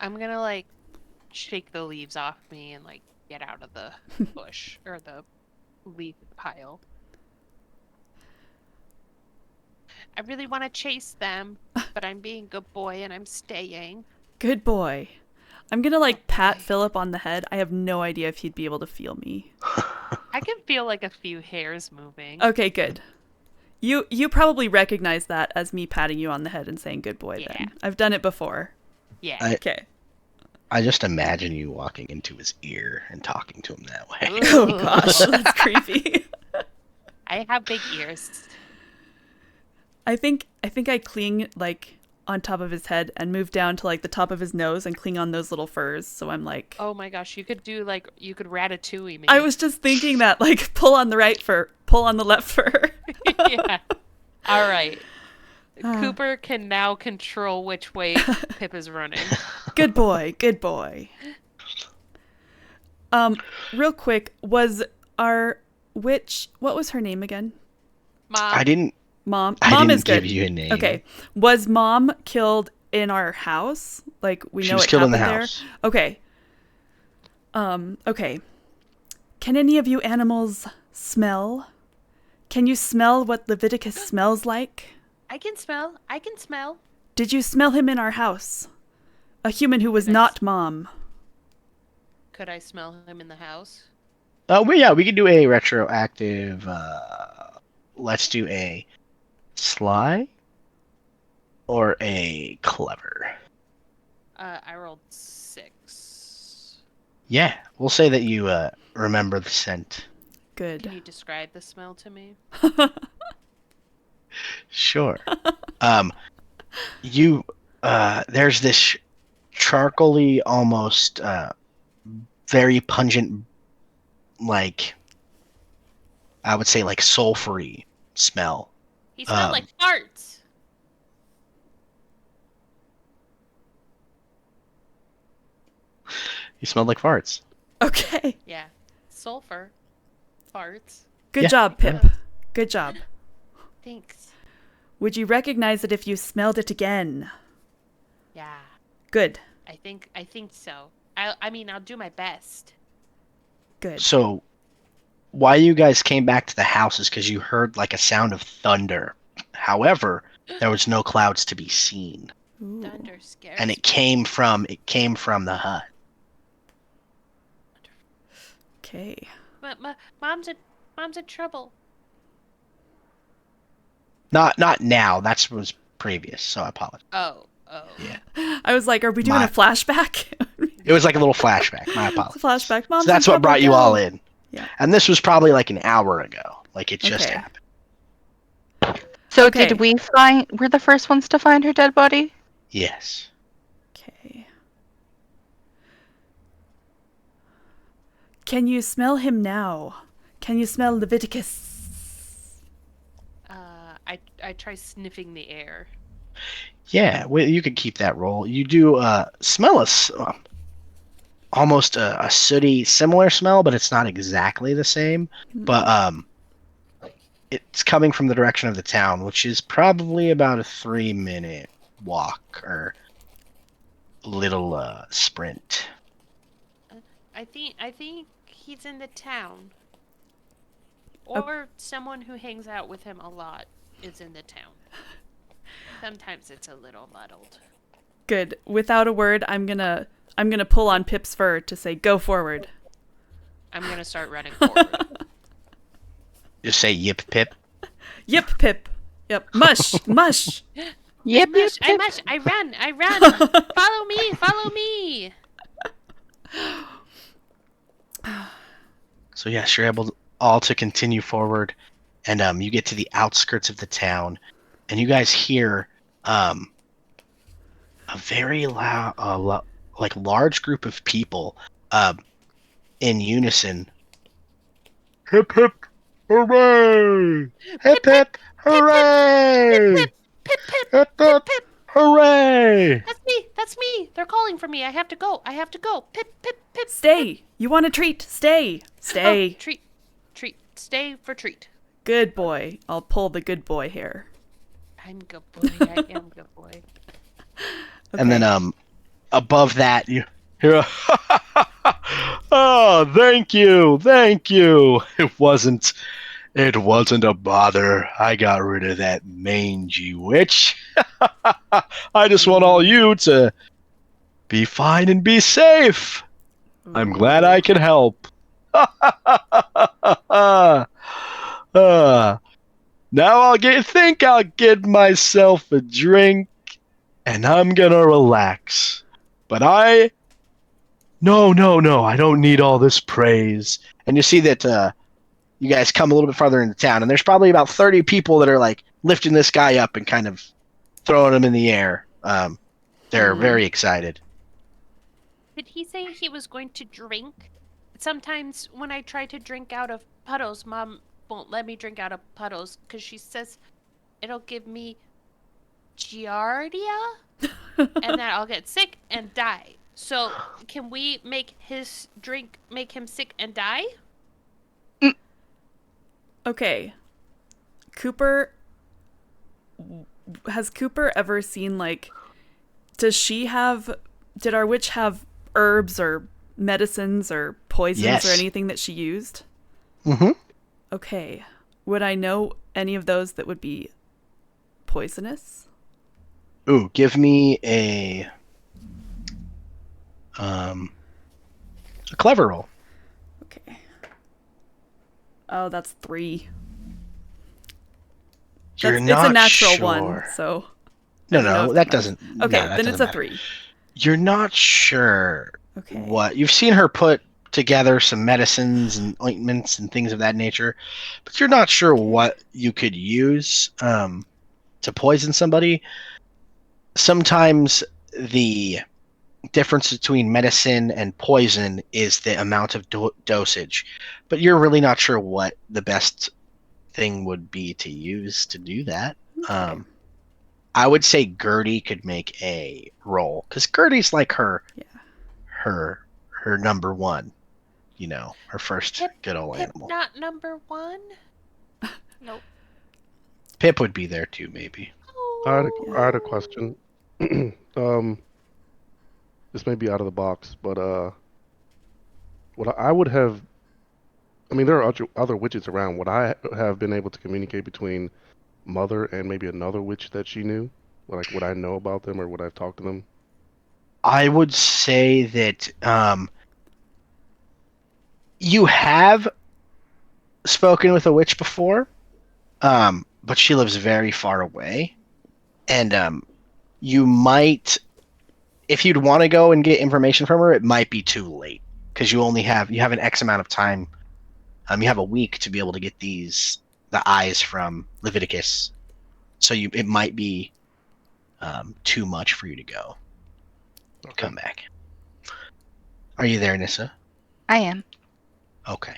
I'm gonna like shake the leaves off me and like get out of the bush or the leaf pile. I really want to chase them, but I'm being a good boy and I'm staying. Good boy. I'm gonna like pat boy. Philip on the head. I have no idea if he'd be able to feel me. I can feel like a few hairs moving. Okay, good. You probably recognize that as me patting you on the head and saying good boy. Yeah. Then I've done it before. Yeah. Okay. I just imagine you walking into his ear and talking to him that way. Oh gosh, that's creepy. I have big ears. I think I cling like on top of his head and move down to like the top of his nose and cling on those little furs. So I'm like, Oh my gosh, you could ratatouille me. I was just thinking that like pull on the right fur, pull on the left fur. Yeah. All right. Cooper can now control which way Pip is running. Good boy, good boy. Real quick, was our witch? What was her name again? Mom. I didn't Mom. I Mom didn't is good. give you a name. Okay. Was Mom killed in our house? Like we She know was it killed in the happened house. there. Okay. Okay. Can any of you animals smell? Can you smell what Leviticus smells like? I can smell. Did you smell him in our house? A human who was Did I not Mom. Could I smell him in the house? Well, yeah, we could do a retroactive. Let's do a sly or a clever. I rolled 6. Yeah, we'll say that you remember the scent. Good. Can you describe the smell to me? Sure. You there's this charcoaly, almost very pungent, like I would say, like sulfury smell. He smelled like farts. You smelled like farts. Okay. Yeah. Sulfur. Farts. Good Yeah, job, fair Pip. Good job. Thanks. Would you recognize it if you smelled it again? Yeah. Good. I think so. I mean, I'll do my best. Good. So, why you guys came back to the house is because you heard like a sound of thunder. However, there was no clouds to be seen, Ooh. Thunder scares and me. it came from the hut. Okay. Mom's in trouble. Not now. That was previous, so I apologize. Oh. Yeah. I was like, are we doing My- a flashback? It was like a little flashback. My It's apologies. a flashback. Mom's So that's in what trouble, brought you go. all in. Yeah. And this was probably like an hour ago. Like it just Okay. happened. So Okay. did we're the first ones to find her dead body? Yes. Okay. Can you smell him now? Can you smell Leviticus? I try sniffing the air. Yeah, well, you could keep that roll. You do smell almost a sooty, similar smell, but it's not exactly the same. But it's coming from the direction of the town, which is probably about a 3-minute walk or little sprint. I think he's in the town. Or someone who hangs out with him a lot is in the town. Sometimes it's a little muddled. Good. Without a word, I'm gonna pull on Pip's fur to say, go forward. I'm gonna start running forward. Just say yip pip. Yip, Pip. Yep. Mush. Mush. Yep, I mush. I run. Follow me. So yes, you're able all to continue forward, and you get to the outskirts of the town, and you guys hear a very loud, like large group of people in unison. Hip hip hooray! Hip hip hooray! Pip, Hip hip hooray! That's me. They're calling for me. I have to go. Pip. Stay. You want a treat? Stay. Stay. Oh, treat. Stay for treat. Good boy. I'll pull the good boy hair. I'm good boy. I am good boy. And then above that you hear oh, thank you. It wasn't a bother. I got rid of that mangy witch. I just want all you to be fine and be safe. I'm glad I can help. Now I'll get myself a drink and I'm gonna relax. But no, I don't need all this praise. And you see that you guys come a little bit farther into town, and there's probably about 30 people that are like lifting this guy up and kind of throwing him in the air. They're very excited. Did he say he was going to drink? Sometimes when I try to drink out of puddles, Mom won't let me drink out of puddles because she says it'll give me giardia and that I'll get sick and die. So can we make his drink make him sick and die? Okay. Has Cooper ever seen, like, did our witch have herbs or medicines or poisons Yes. or anything that she used? Mm-hmm. Okay. Would I know any of those that would be poisonous? Ooh, give me a clever roll. Okay. Oh, that's 3. You're It's not a natural sure. one, so... No, I don't know no, if that matters. doesn't. Okay, no, that then doesn't it's a matter. 3. You're not sure Okay. you've seen her put together some medicines and ointments and things of that nature, but you're not sure what you could use to poison somebody. Sometimes the difference between medicine and poison is the amount of dosage, but you're really not sure what the best thing would be to use to do that. Okay. I would say Gertie could make a roll because Gertie's like her number one, her first Pip, good old Pip animal. not number 1? Nope. Pip would be there too, maybe. I had a question. This may be out of the box, but what I would have, I mean, there are other witches around. Would I have been able to communicate between Mother and maybe another witch that she knew? Like, would I know about them or would I have talked to them? I would say that you have spoken with a witch before, but she lives very far away, and you might, if you'd want to go and get information from her, it might be too late because you have an X amount of time. You have a week to be able to get the eyes from Leviticus, so it might be too much for you to go. Okay. Come back. Are you there, Nissa? I am. Okay.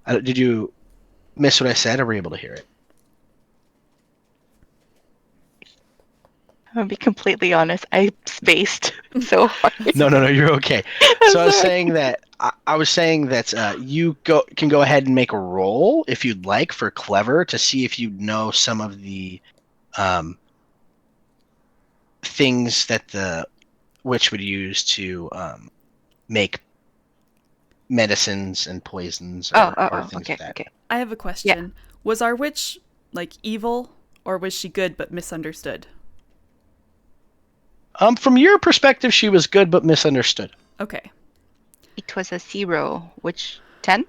Did you miss what I said, or were you able to hear it? I'm gonna be completely honest. I spaced so hard. No, you're okay. So I was saying that you can go ahead and make a roll if you'd like for clever to see if you know some of the things that the witch would use to make medicines and poisons or things okay, like that. okay. I have a question. Was our witch like evil, or was she good but misunderstood? From your perspective, she was good but misunderstood. Okay. It was a 0, which 10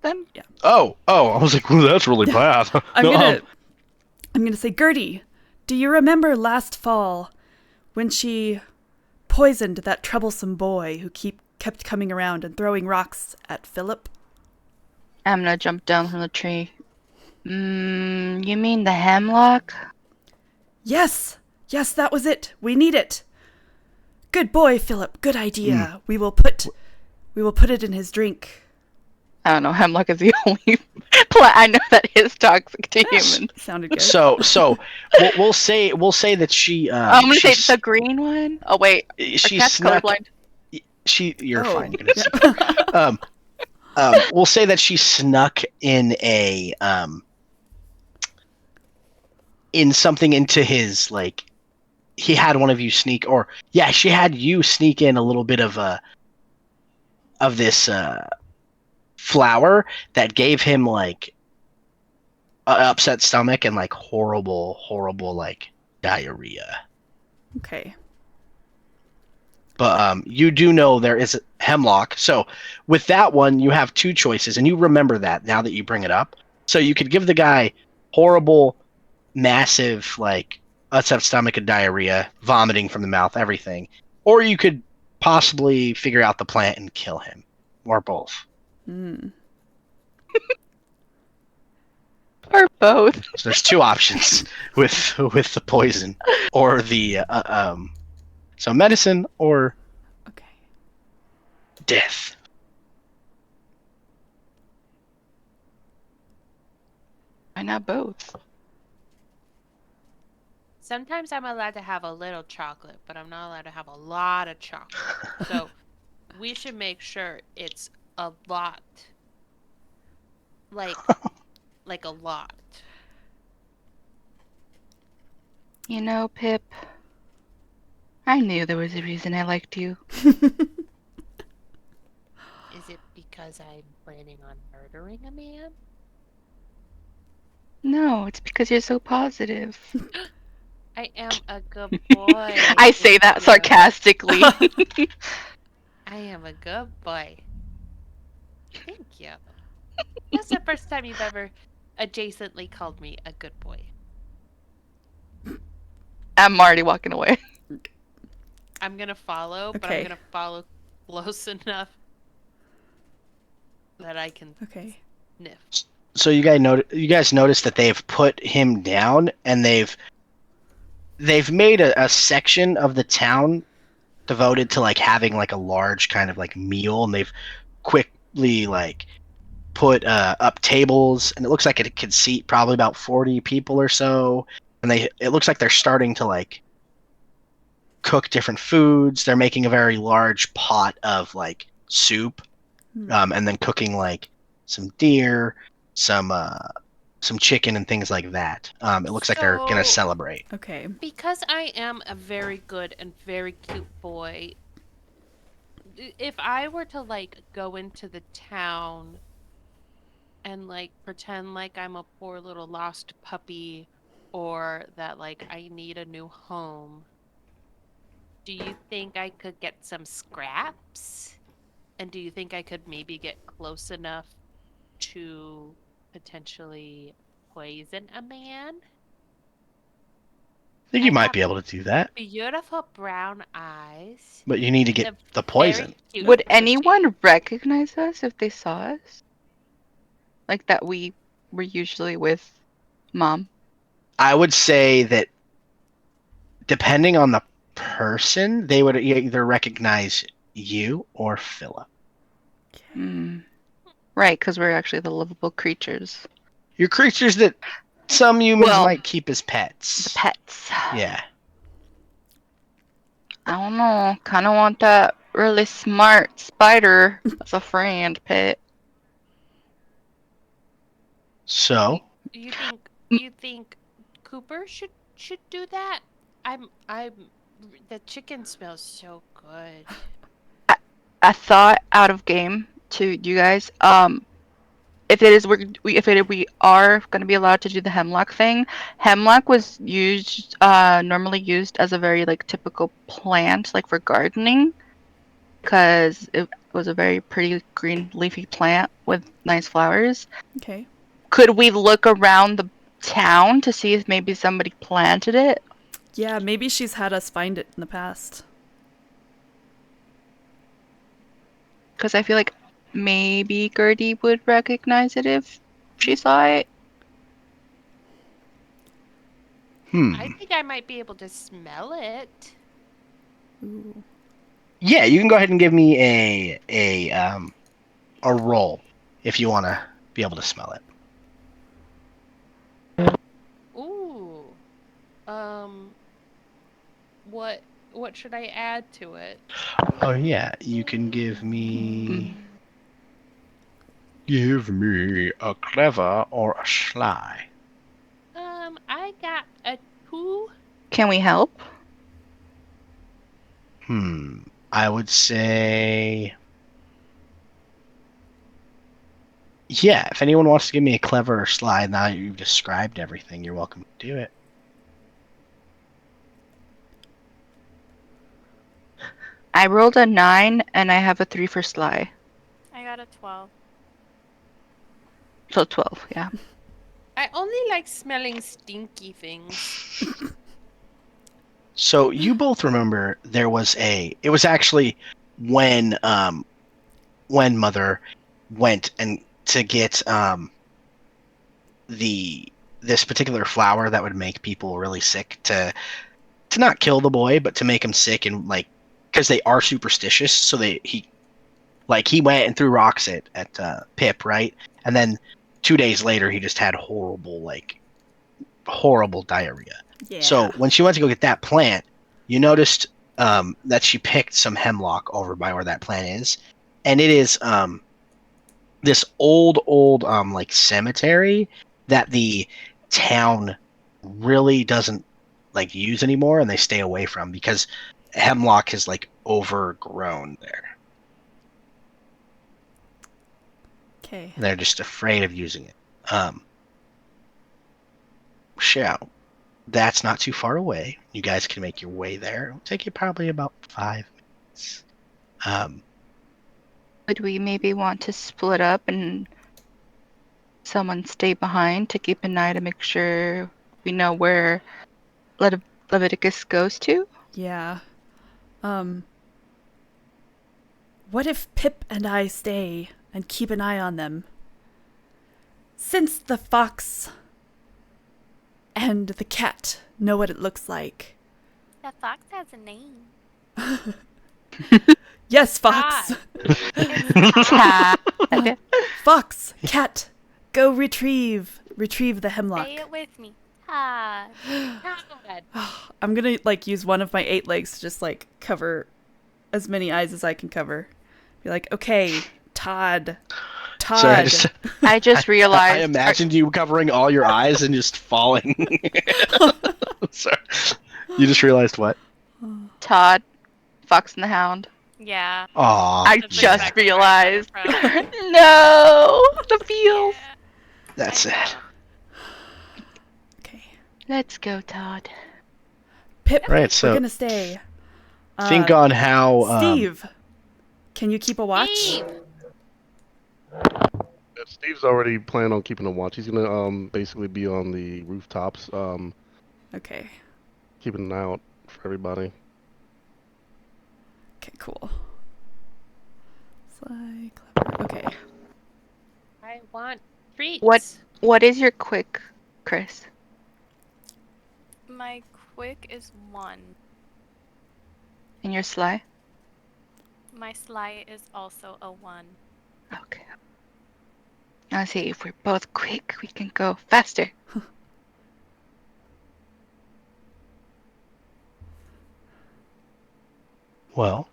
then? Yeah. Oh, I was like, ooh, that's really bad. I'm gonna say, Gertie, do you remember last fall when she poisoned that troublesome boy who kept coming around and throwing rocks at Philip? I'm gonna jump down from the tree. You mean the hemlock? Yes, that was it. We need it. Good boy, Philip. Good idea. We will put it in his drink. I don't know. Hemlock is the only plant I know that is toxic to humans. Sounded good. So we'll say that she. I'm gonna say it's the green one. Oh wait, she cat's snuck. colorblind. You're Oh. fine. You can see. We'll say that she snuck in in something into his, like, he had one of you sneak, or she had you sneak in a little bit of this flour that gave him like an upset stomach and like horrible like diarrhea. Okay. But you do know there is hemlock. So with that one, you have two choices, and you remember that now that you bring it up. So you could give the guy horrible, massive, like, upset stomach and diarrhea, vomiting from the mouth, everything. Or you could possibly figure out the plant and kill him. Or both. Or both. So there's two options with the poison. Or the, so medicine or Okay. death. Why not both? Sometimes I'm allowed to have a little chocolate, but I'm not allowed to have a lot of chocolate. So we should make sure it's a lot. Like a lot. You know, Pip, I knew there was a reason I liked you. Is it because I'm planning on murdering a man? No, it's because you're so positive. I am a good boy. I say that sarcastically. I am a good boy. Thank you. That's the first time you've ever adjacently called me a good boy. I'm already walking away. I'm gonna follow, but Okay. I'm gonna follow close enough that I can Okay. sniff. So you guys notice that they've put him down, and they've made a section of the town devoted to like having like a large kind of like meal, and they've quickly like put up tables, and it looks like it could seat probably about 40 people or so. And it looks like they're starting to like cook different foods. They're making a very large pot of like soup, and then cooking like some deer, some chicken and things like that. It looks like they're gonna So- celebrate. Okay. Because I am a very good and very cute boy, if I were to like go into the town and like pretend like I'm a poor little lost puppy or that like I need a new home, do you think I could get some scraps? And do you think I could maybe get close enough to potentially poison a man? I think I you might have be able to do that, beautiful brown eyes but you need to and get a the very poison. cute Would booty. anyone recognize us if they saw us? Like that we were usually with Mom? I would say that depending on the person, they would either recognize you or Philip. Mm. Right, because we're actually the lovable creatures. You're creatures that some humans Well, might keep as The pets. pets. Yeah. I don't know. Kind of want that really smart spider as a friend pet. So You think Cooper should do that? I'm the chicken smells so good. A thought out of game to you guys. If it is we are going to be allowed to do the hemlock thing. Hemlock was used normally used as a very like typical plant like for gardening because it was a very pretty green leafy plant with nice flowers. Okay. Could we look around the town to see if maybe somebody planted it? Yeah, maybe she's had us find it in the past. Because I feel like maybe Gertie would recognize it if she saw it. I think I might be able to smell it. Ooh. Yeah, you can go ahead and give me a roll if you want to be able to smell it. Ooh. What should I add to it? Oh yeah, you can give me a clever or a sly. I got a 2. Can we help? I would say yeah, if anyone wants to give me a clever or sly now that you've described everything, you're welcome to do it. I rolled a 9 and I have a 3 for sly. I got a 12. So 12, yeah. I only like smelling stinky things. So you both remember it was actually when Mother went and to get this particular flower that would make people really sick to not kill the boy, but to make him sick, and like because they are superstitious, so he went and threw rocks at Pip, right? And then 2 days later he just had horrible diarrhea. Yeah. So when she went to go get that plant, you noticed that she picked some hemlock over by where that plant is, and it is this old like cemetery that the town really doesn't like use anymore, and they stay away from because hemlock has like overgrown there. Okay. They're just afraid of using it. So that's not too far away. You guys can make your way there. It'll take you probably about 5 minutes. Would we maybe want to split up and someone stay behind to keep an eye to make sure we know where Leviticus goes to? Yeah. What if Pip and I stay and keep an eye on them? Since the fox and the cat know what it looks like. The fox has a name. Yes, fox. Todd. Todd. Fox, cat, go retrieve the hemlock. Say it with me. Todd. Todd. I'm gonna like use one of my 8 legs to just like cover as many eyes as I can cover. Be like, okay, Todd. Sorry, I just realized. I imagined you covering all your eyes and just falling. Sorry. You just realized what? Todd, Fox and the Hound. Yeah. Aw. I That's just exactly where I realized. came from. No, the feels. Yeah. That's I it. know. Okay. Let's go, Todd. Pip, Right, so we're gonna stay. think on how Steve, can you keep a watch? Steve! Yeah, Steve's already planning on keeping a watch. He's gonna basically be on the rooftops, Okay. keeping an eye out for everybody. Okay, cool. Sly, clever. Okay. I want treats. What is your quick, Chris? My quick is 1. And your sly? My sly is also a 1. Okay. I see. If we're both quick, we can go faster. well,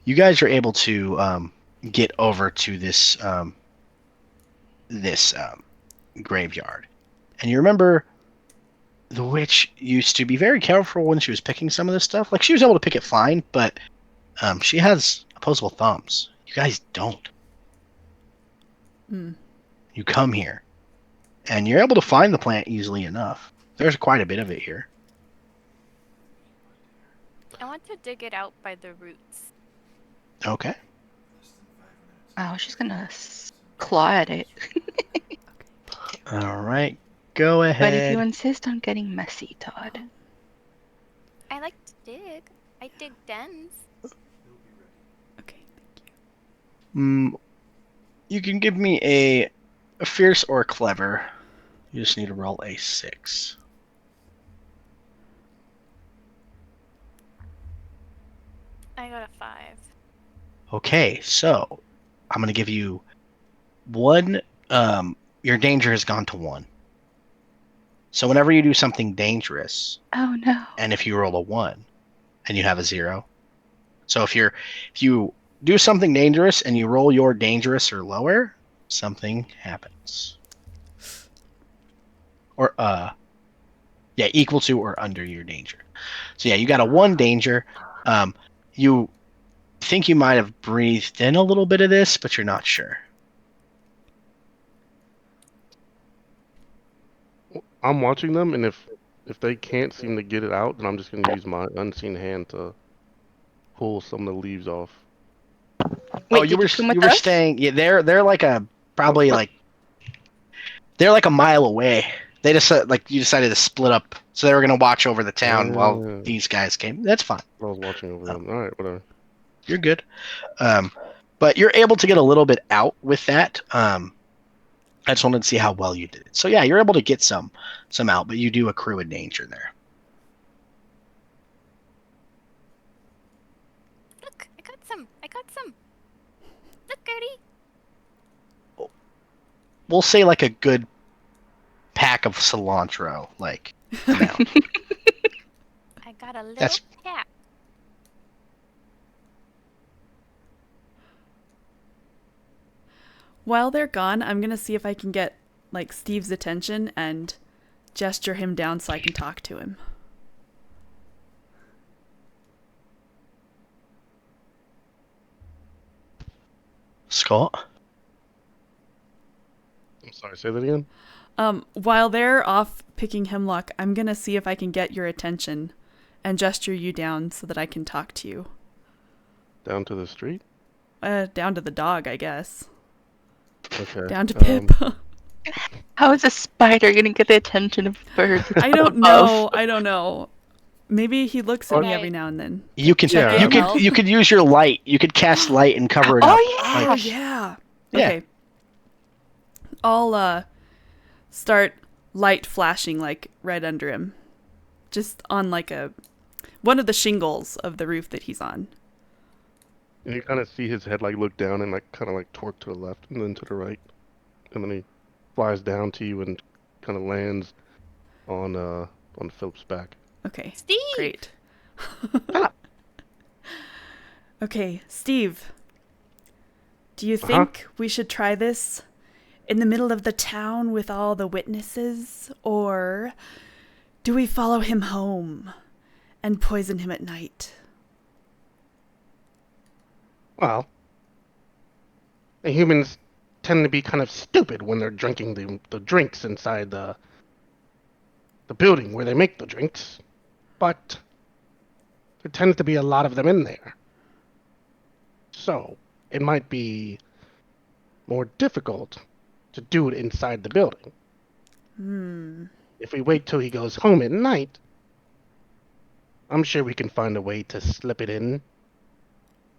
you guys are able to get over to this graveyard, and you remember the witch used to be very careful when she was picking some of this stuff. Like, she was able to pick it fine, but she has opposable thumbs. You guys don't. Hmm. You come here, and you're able to find the plant easily enough. There's quite a bit of it here. I want to dig it out by the roots. Okay. Oh, she's gonna claw at it. All right. Go But if ahead. you insist on getting messy, Todd. I like to dig. I dig dens. Okay, thank you. You can give me a fierce or clever. You just need to roll a 6. I got a 5. Okay, so I'm gonna give you 1. Your danger has gone to 1. So whenever you do something dangerous, Oh no. and if you roll a 1, and you have a 0, so if you do something dangerous and you roll your dangerous or lower, something happens. Or equal to or under your danger. So yeah, you got a 1 danger. You think you might have breathed in a little bit of this, but you're not sure. I'm watching them, and if they can't seem to get it out, then I'm just gonna use my unseen hand to pull some of the leaves off. Wait, you did were come with you were us? staying. Yeah, they're like they're like a mile away. They just you decided to split up, so they were gonna watch over the town while these guys came. That's fine. I was watching over them. All right, whatever. You're good. But you're able to get a little bit out with that. I just wanted to see how well you did it. So yeah, you're able to get some out, but you do accrue a danger there. Look, I got some. I got some. Look, Gertie. We'll say like a good pack of cilantro, like amount. I got a little That's- pack. While they're gone, I'm gonna see if I can get like Steve's attention and gesture him down so I can talk to him. Scott? I'm sorry. Say that again. While they're off picking hemlock, I'm gonna see if I can get your attention and gesture you down so that I can talk to you. Down to the street. Down to the dog, I guess. Okay. Down to Pip. How is a spider gonna get the attention of birds? I don't know. I don't know. Maybe he looks at me Okay. every now and then. You can Yeah. you could use your light. You could cast light and cover it up. Oh yeah. Oh yeah. Yeah. Okay. I'll start light flashing like right under him. Just on like one of the shingles of the roof that he's on. And you kind of see his head like look down and like kind of like torque to the left and then to the right, and then he flies down to you and kind of lands on Philip's back. Okay. Steve! Great. Okay, Steve. Do you think we should try this in the middle of the town with all the witnesses, or do we follow him home and poison him at night? Well, the humans tend to be kind of stupid when they're drinking the drinks inside the building where they make the drinks, but there tends to be a lot of them in there. So, it might be more difficult to do it inside the building. If we wait till he goes home at night, I'm sure we can find a way to slip it in.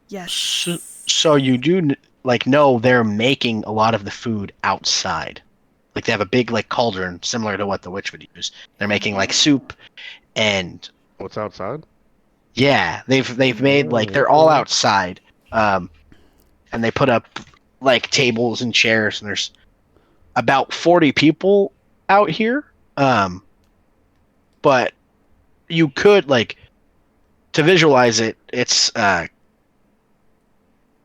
Yes. So you do know they're making a lot of the food outside. Like they have a big like cauldron similar to what the witch would use. They're making like soup and What's outside? yeah, they've made like they're all outside. And they put up like tables and chairs and there's about 40 people out here. But you could to visualize it, it's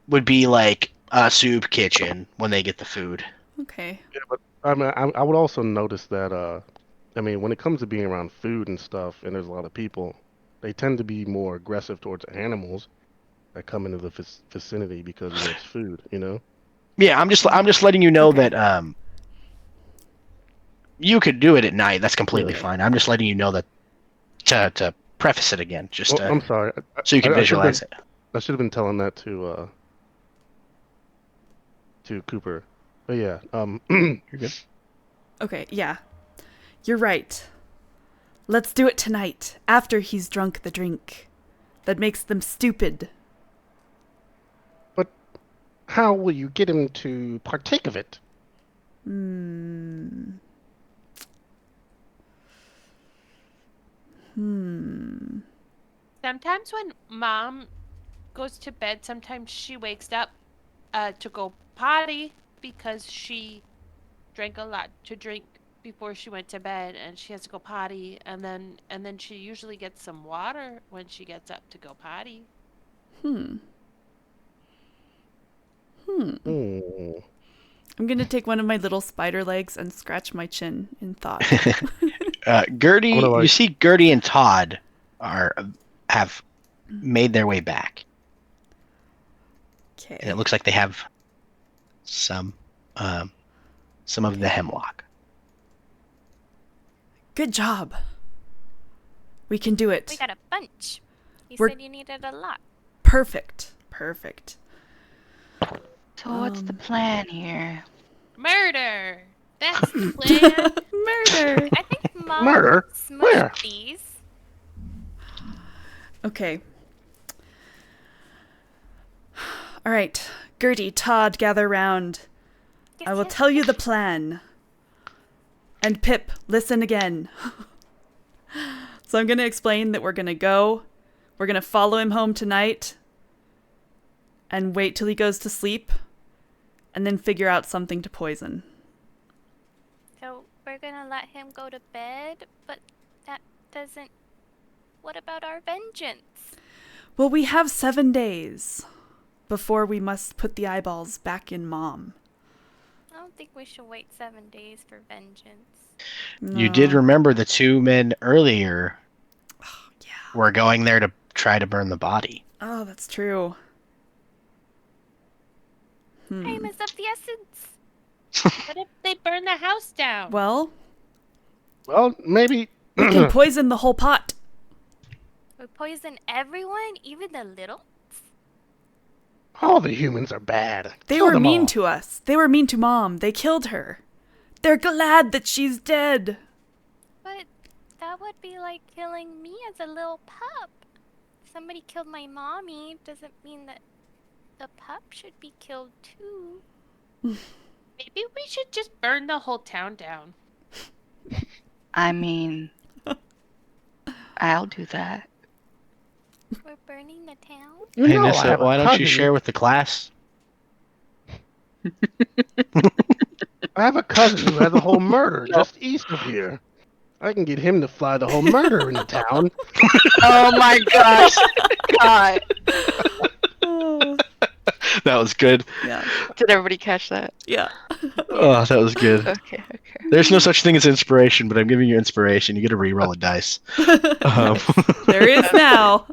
would be like a soup kitchen when they get the food. Okay. Yeah, but I mean, I would also notice that I mean, when it comes to being around food and stuff, and there's a lot of people, they tend to be more aggressive towards animals that come into the vicinity because it's food, you know? Yeah, I'm just letting you know Okay. that you could do it at night. That's completely Yeah. fine. I'm just letting you know that to preface it again, just Well, I'm sorry. so you can visualize it. I should have been telling that to Cooper. But yeah, you're good. Okay, yeah. You're right. Let's do it tonight, after he's drunk the drink that makes them stupid. But how will you get him to partake of it? Sometimes when Mom goes to bed, sometimes she wakes up to go potty because she drank a lot to drink before she went to bed, and she has to go potty, and then she usually gets some water when she gets up to go potty. Hmm. I'm gonna take one of my little spider legs and scratch my chin in thought. Gertie, I'm gonna, you see, Gertie and Todd have made their way back, and Okay. it looks like they have some of the hemlock. Good job. We can do We it. got a bunch. You We're- said you needed a lot. Perfect. Perfect. So what's the plan here? Murder! That's the plan. Murder. I think Mom Murder? smushed Where? these. Okay. All right. Gertie, Todd, gather round. I will tell you the plan. And Pip, listen again. So I'm going to explain that we're going to follow him home tonight, and wait till he goes to sleep, and then figure out something to poison. So we're gonna let him go to bed, but that doesn't. What about our vengeance? Well, we have 7 days before we must put the eyeballs back in Mom. I don't think we should wait 7 days for vengeance. You did remember the 2 men earlier Yeah. were going there to try to burn the body. Oh, that's true. Time is of the essence. What if they burn the house down? Well, Well, maybe. we can poison the whole pot. We poison everyone, even the little. All the humans are bad. They Kill were them mean all. to us. They were mean to Mom. They killed her. They're glad that she's dead. But that would be like killing me as a little pup. If somebody killed my mommy, doesn't mean that the pup should be killed too. Maybe we should just burn the whole town down. I mean, I'll do that. We're burning the town? You Hey, know, I Nessa, have a why don't you cousin- share with the class? I have a cousin who has a whole murder just east of here. I can get him to fly the whole murder into town. Oh my gosh. God. Oh, That was good. yeah. Did everybody catch that? Yeah. Oh, that was good. Okay. There's no such thing as inspiration, but I'm giving you inspiration. You get to re-roll a dice. There is now.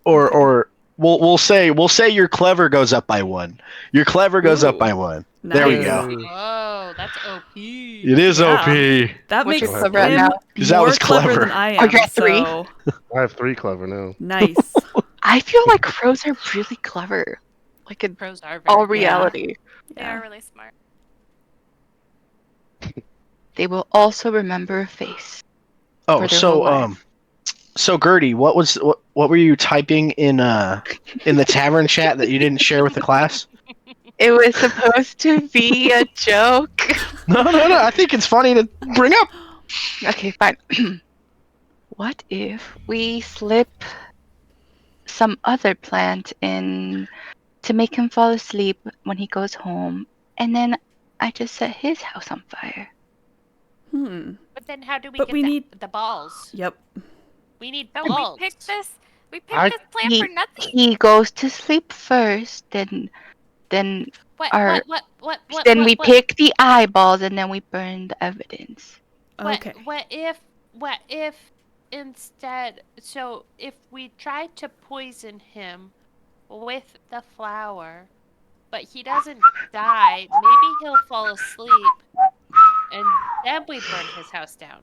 or we'll say your clever goes up by 1. Your clever goes up Ooh. by 1. There we Nice. go. Oh, that's OP. It is Yeah. OP. That What's makes your clever at him now? 'Cause that more was clever. than I Oh, am. you're at 3? So I have 3 clever now. nice. I feel like crows are really clever. Like in Pros are very all good. reality. They Yeah. are really smart. They will also remember a face. Oh, For their whole so life. so Gertie, what were you typing in the tavern chat that you didn't share with the class? It was supposed to be a joke. No. I think it's funny to bring up. Okay, fine. What if we slip some other plant in to make him fall asleep when he goes home, and then I just set his house on fire? But then how do we But get we the, need- the balls? Yep. We need No, balls. we picked this. We picked I- this plant for nothing. He goes to sleep first, then What? Our- What? then we what? pick the eyeballs, and then we burn the evidence. Okay. What if instead? So if we try to poison him with the flower, but he doesn't die, maybe he'll fall asleep, and then we burn his house down.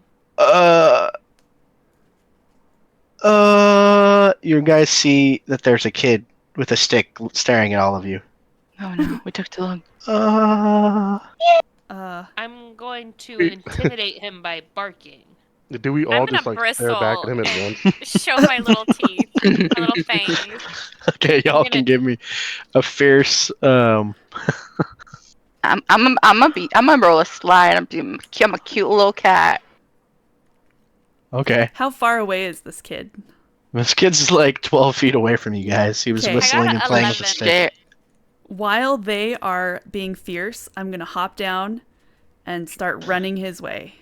You guys see that there's a kid with a stick staring at all of you. Oh no, we took too long. I'm going to intimidate him by barking. Do we all I'm just gonna like stare back at him at bristle once? Show my little teeth, my little fangs. Okay, y'all gonna- can give me a fierce. I'm gonna roll a slide. I'm a cute little cat. Okay, How far away is this kid? this kid's like 12 feet away from you guys. He was Okay. I got whistling and playing with the 11. stick. There. While they are being fierce, I'm gonna hop down and start running his way.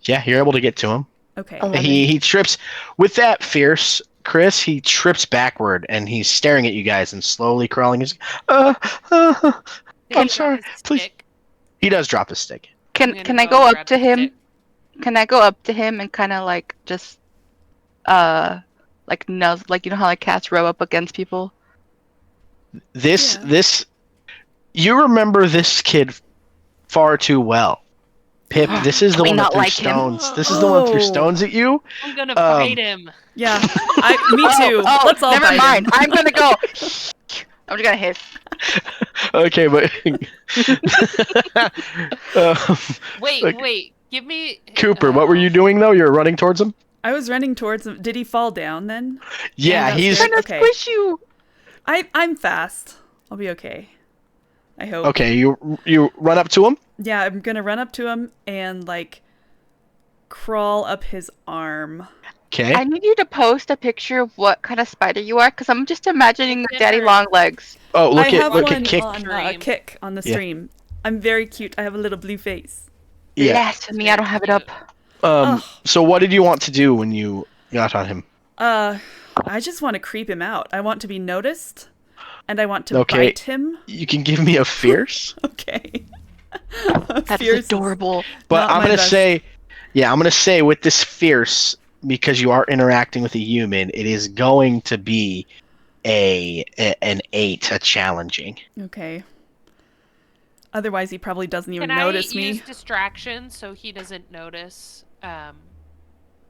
Yeah, you're able to get to him. Okay. 11. He trips with that fierce Chris. He trips backward and he's staring at you guys and slowly crawling. He's Did I'm he drop sorry, his please. stick? He does drop his stick. I'm Can gonna I go grab up to the him? stick. Can I go up to him and kind of like just like nuzz, like you know how like cats rub up against people? This you remember this kid far too well. Pip, this is the Can we one that not threw like him? stones. This is the one that threw Oh. stones at you. I'm gonna bite him. Yeah. Me too. Oh, Let's all never bite mind. him. I'm gonna go. I'm just gonna hiss. Okay, but Wait, Like- wait. Give me. Cooper, what were you doing though? You were running towards him. I was running towards him. Did he fall down then? Yeah, that's he's good. Trying to Okay. squish you. I'm fast. I'll be okay. I hope. okay. You run up to him. Yeah, I'm gonna run up to him and like crawl up his arm. Okay. I need you to post a picture of what kind of spider you are, because I'm just imagining the It's daddy different. long legs. Oh, I have look one at Kick. on Stream. Kick on the Yeah. stream. I'm very cute. I have a little blue face. Yeah. Blasphemy, I don't have it up. Ugh. So what did you want to do when you got on him? I just want to creep him out. I want to be noticed, and I want to Okay. bite him. You can give me a fierce, Okay. That's Fierce is- adorable. but Not I'm my gonna best. say, yeah, I'm gonna say with this fierce because you are interacting with a human, it is going to be an 8, a challenging. Okay. Otherwise, he probably doesn't even Can notice I use me. distraction so he doesn't notice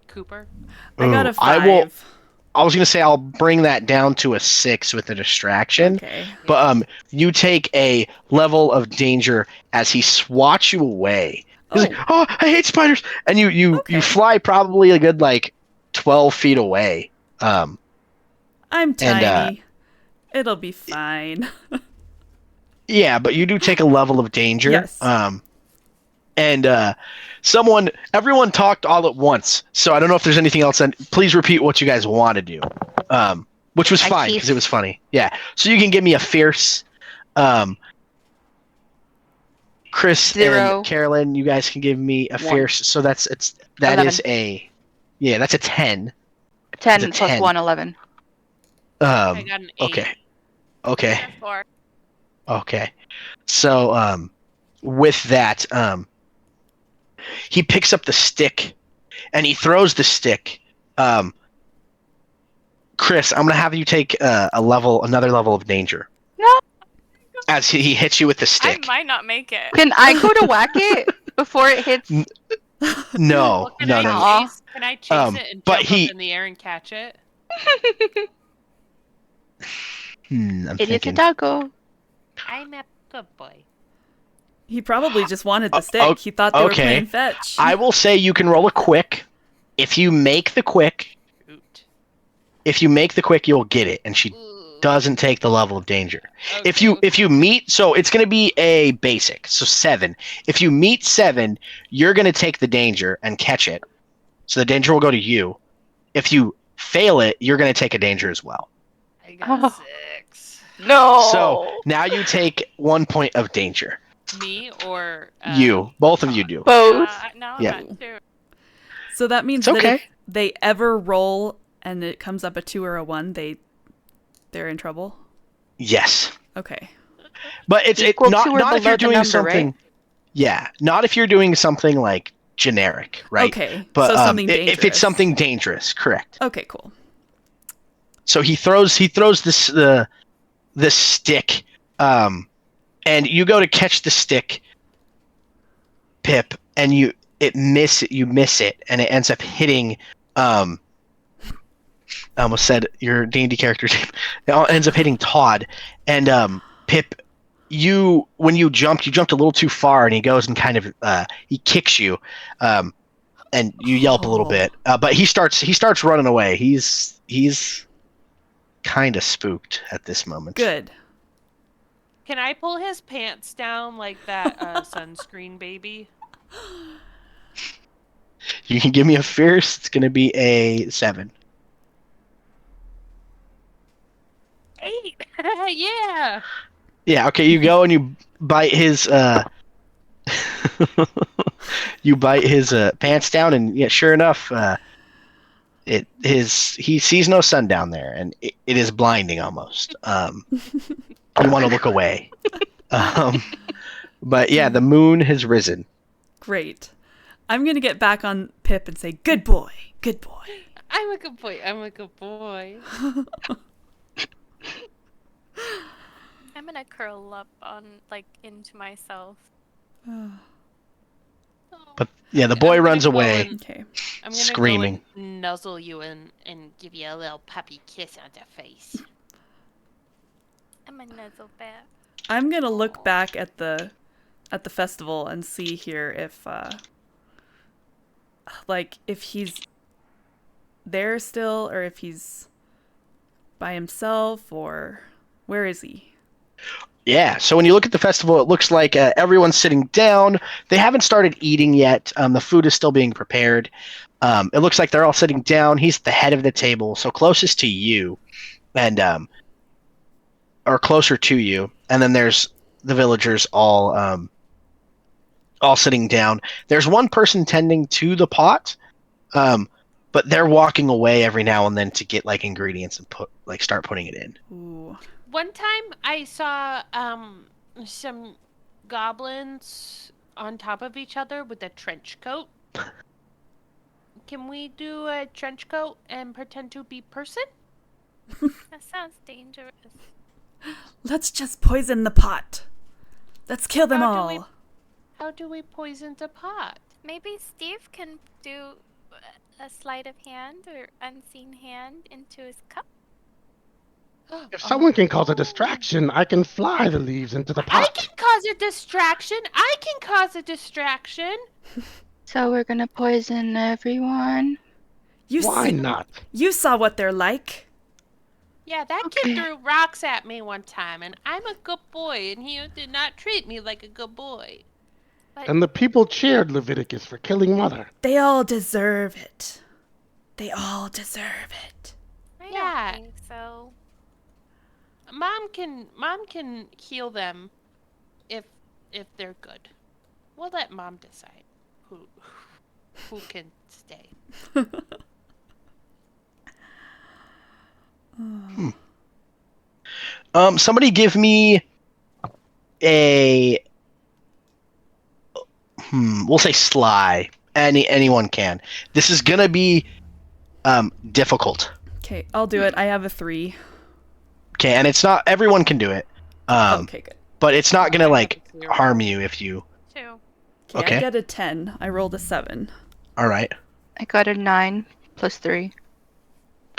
Cooper? I got a Ooh, I will. 5. I was gonna say I'll bring that down to a 6 with a distraction. Okay. But you take a level of danger as he swats you away. He's like, "Oh, I hate spiders!" And you Okay. fly probably a good like 12 feet away. I'm and, tiny. It'll be fine. Yeah, but you do take a level of danger. Yes. And everyone talked all at once. So I don't know if there's anything else. And please repeat what you guys want to do. Which was fine because it was funny. Yeah. So you can give me a fierce. Chris 0. and Carolyn, you guys can give me a 1. fierce. So that 11. is a, yeah, that's a 10. 10 It's a plus 10. 1, 11. I got an 8. Okay. Or 4. Okay. So with that, he picks up the stick and he throws the stick. Chris, I'm gonna have you take another level of danger. No. As he hits you with the stick. I might not make it. Can I go to whack it before it hits? No, Well, can no, I no. chase, can I chase it and but jump he- up in the air and catch it? I'm It is a thinking. doggo. I'm a good boy. He probably just wanted the stick. oh, He thought they were okay. playing fetch. I will say you can roll a quick. If you make the quick, you'll get it, and she Ooh. doesn't take the level of danger. Okay, If you meet, so it's going to be a basic, so 7. If you meet 7, you're going to take the danger and catch it. So the danger will go to you. If you fail it, you're going to take a danger as well. I got 6. No. So now you take 1 point of danger. Me or Both of you do. Both. No, Yeah. I'm not sure. So that means It's that okay. if they ever roll and it comes up a 2 or a 1, they're in trouble. Yes, Okay. but it's Equal not to or not if below you're the doing number, something. right? Yeah, not if you're doing something like generic, right? Okay. But so something if dangerous. it's something dangerous, correct. Okay, cool. So he throws this stick, and you go to catch the stick, Pip, and you miss it, and it ends up hitting. I almost said your D&D character's name. It ends up hitting Todd, and Pip. When you jumped a little too far, and he goes and kind of he kicks you, and you yelp a little bit. But he starts running away. He's kind of spooked at this moment. Good. Can I pull his pants down like that sunscreen baby? You can give me a fierce. It's gonna be a 7. 8. Yeah. Yeah. Okay. You go and you bite his pants down, and yeah, sure enough, he sees no sun down there, and it is blinding almost. You want to look away, but yeah, the moon has risen. Great. I'm going to get back on Pip and say, good boy. Good boy. I'm a good boy. I'm a good boy. I'm gonna curl up into myself. But yeah, the boy I'm gonna runs go away. and- Okay. I'm gonna Screaming. go and nuzzle you and give you a little puppy kiss on the face. I'm a nuzzle bat. I'm going to look back at the festival and see here if if he's there still, or if he's by himself, or where is he? Yeah, so when you look at the festival, it looks like everyone's sitting down. They haven't started eating yet. The food is still being prepared. It looks like they're all sitting down. He's the head of the table, so closest to you, and or closer to you. And then there's the villagers all sitting down. There's one person tending to the pot, but they're walking away every now and then to get like ingredients and start putting it in. Ooh. One time I saw some goblins on top of each other with a trench coat. Can we do a trench coat and pretend to be person? That sounds dangerous. Let's just poison the pot. Let's kill them How do all. How do we poison the pot? Maybe Steve can do a sleight of hand or unseen hand into his cup? If someone can cause a distraction, I can fly the leaves into the I pot. can cause a distraction. I can cause a distraction. So we're gonna poison everyone. Why not? You saw what they're like. Yeah, that Okay. kid threw rocks at me one time, and I'm a good boy, and he did not treat me like a good boy. But And the people cheered Leviticus for killing Mother. They all deserve it. They all deserve it. I Yeah. don't think so. Mom can heal them if they're good. We'll let Mom decide who can stay. Somebody give me a we'll say sly. Anyone can. This is gonna be difficult. Okay, I'll do it. I have a 3. Okay, and it's not everyone can do it. Okay, good. But it's not gonna I have like a 0. harm you if you. 2. Okay, Okay. I get a 10. I rolled a 7. All right. I got a 9 plus 3.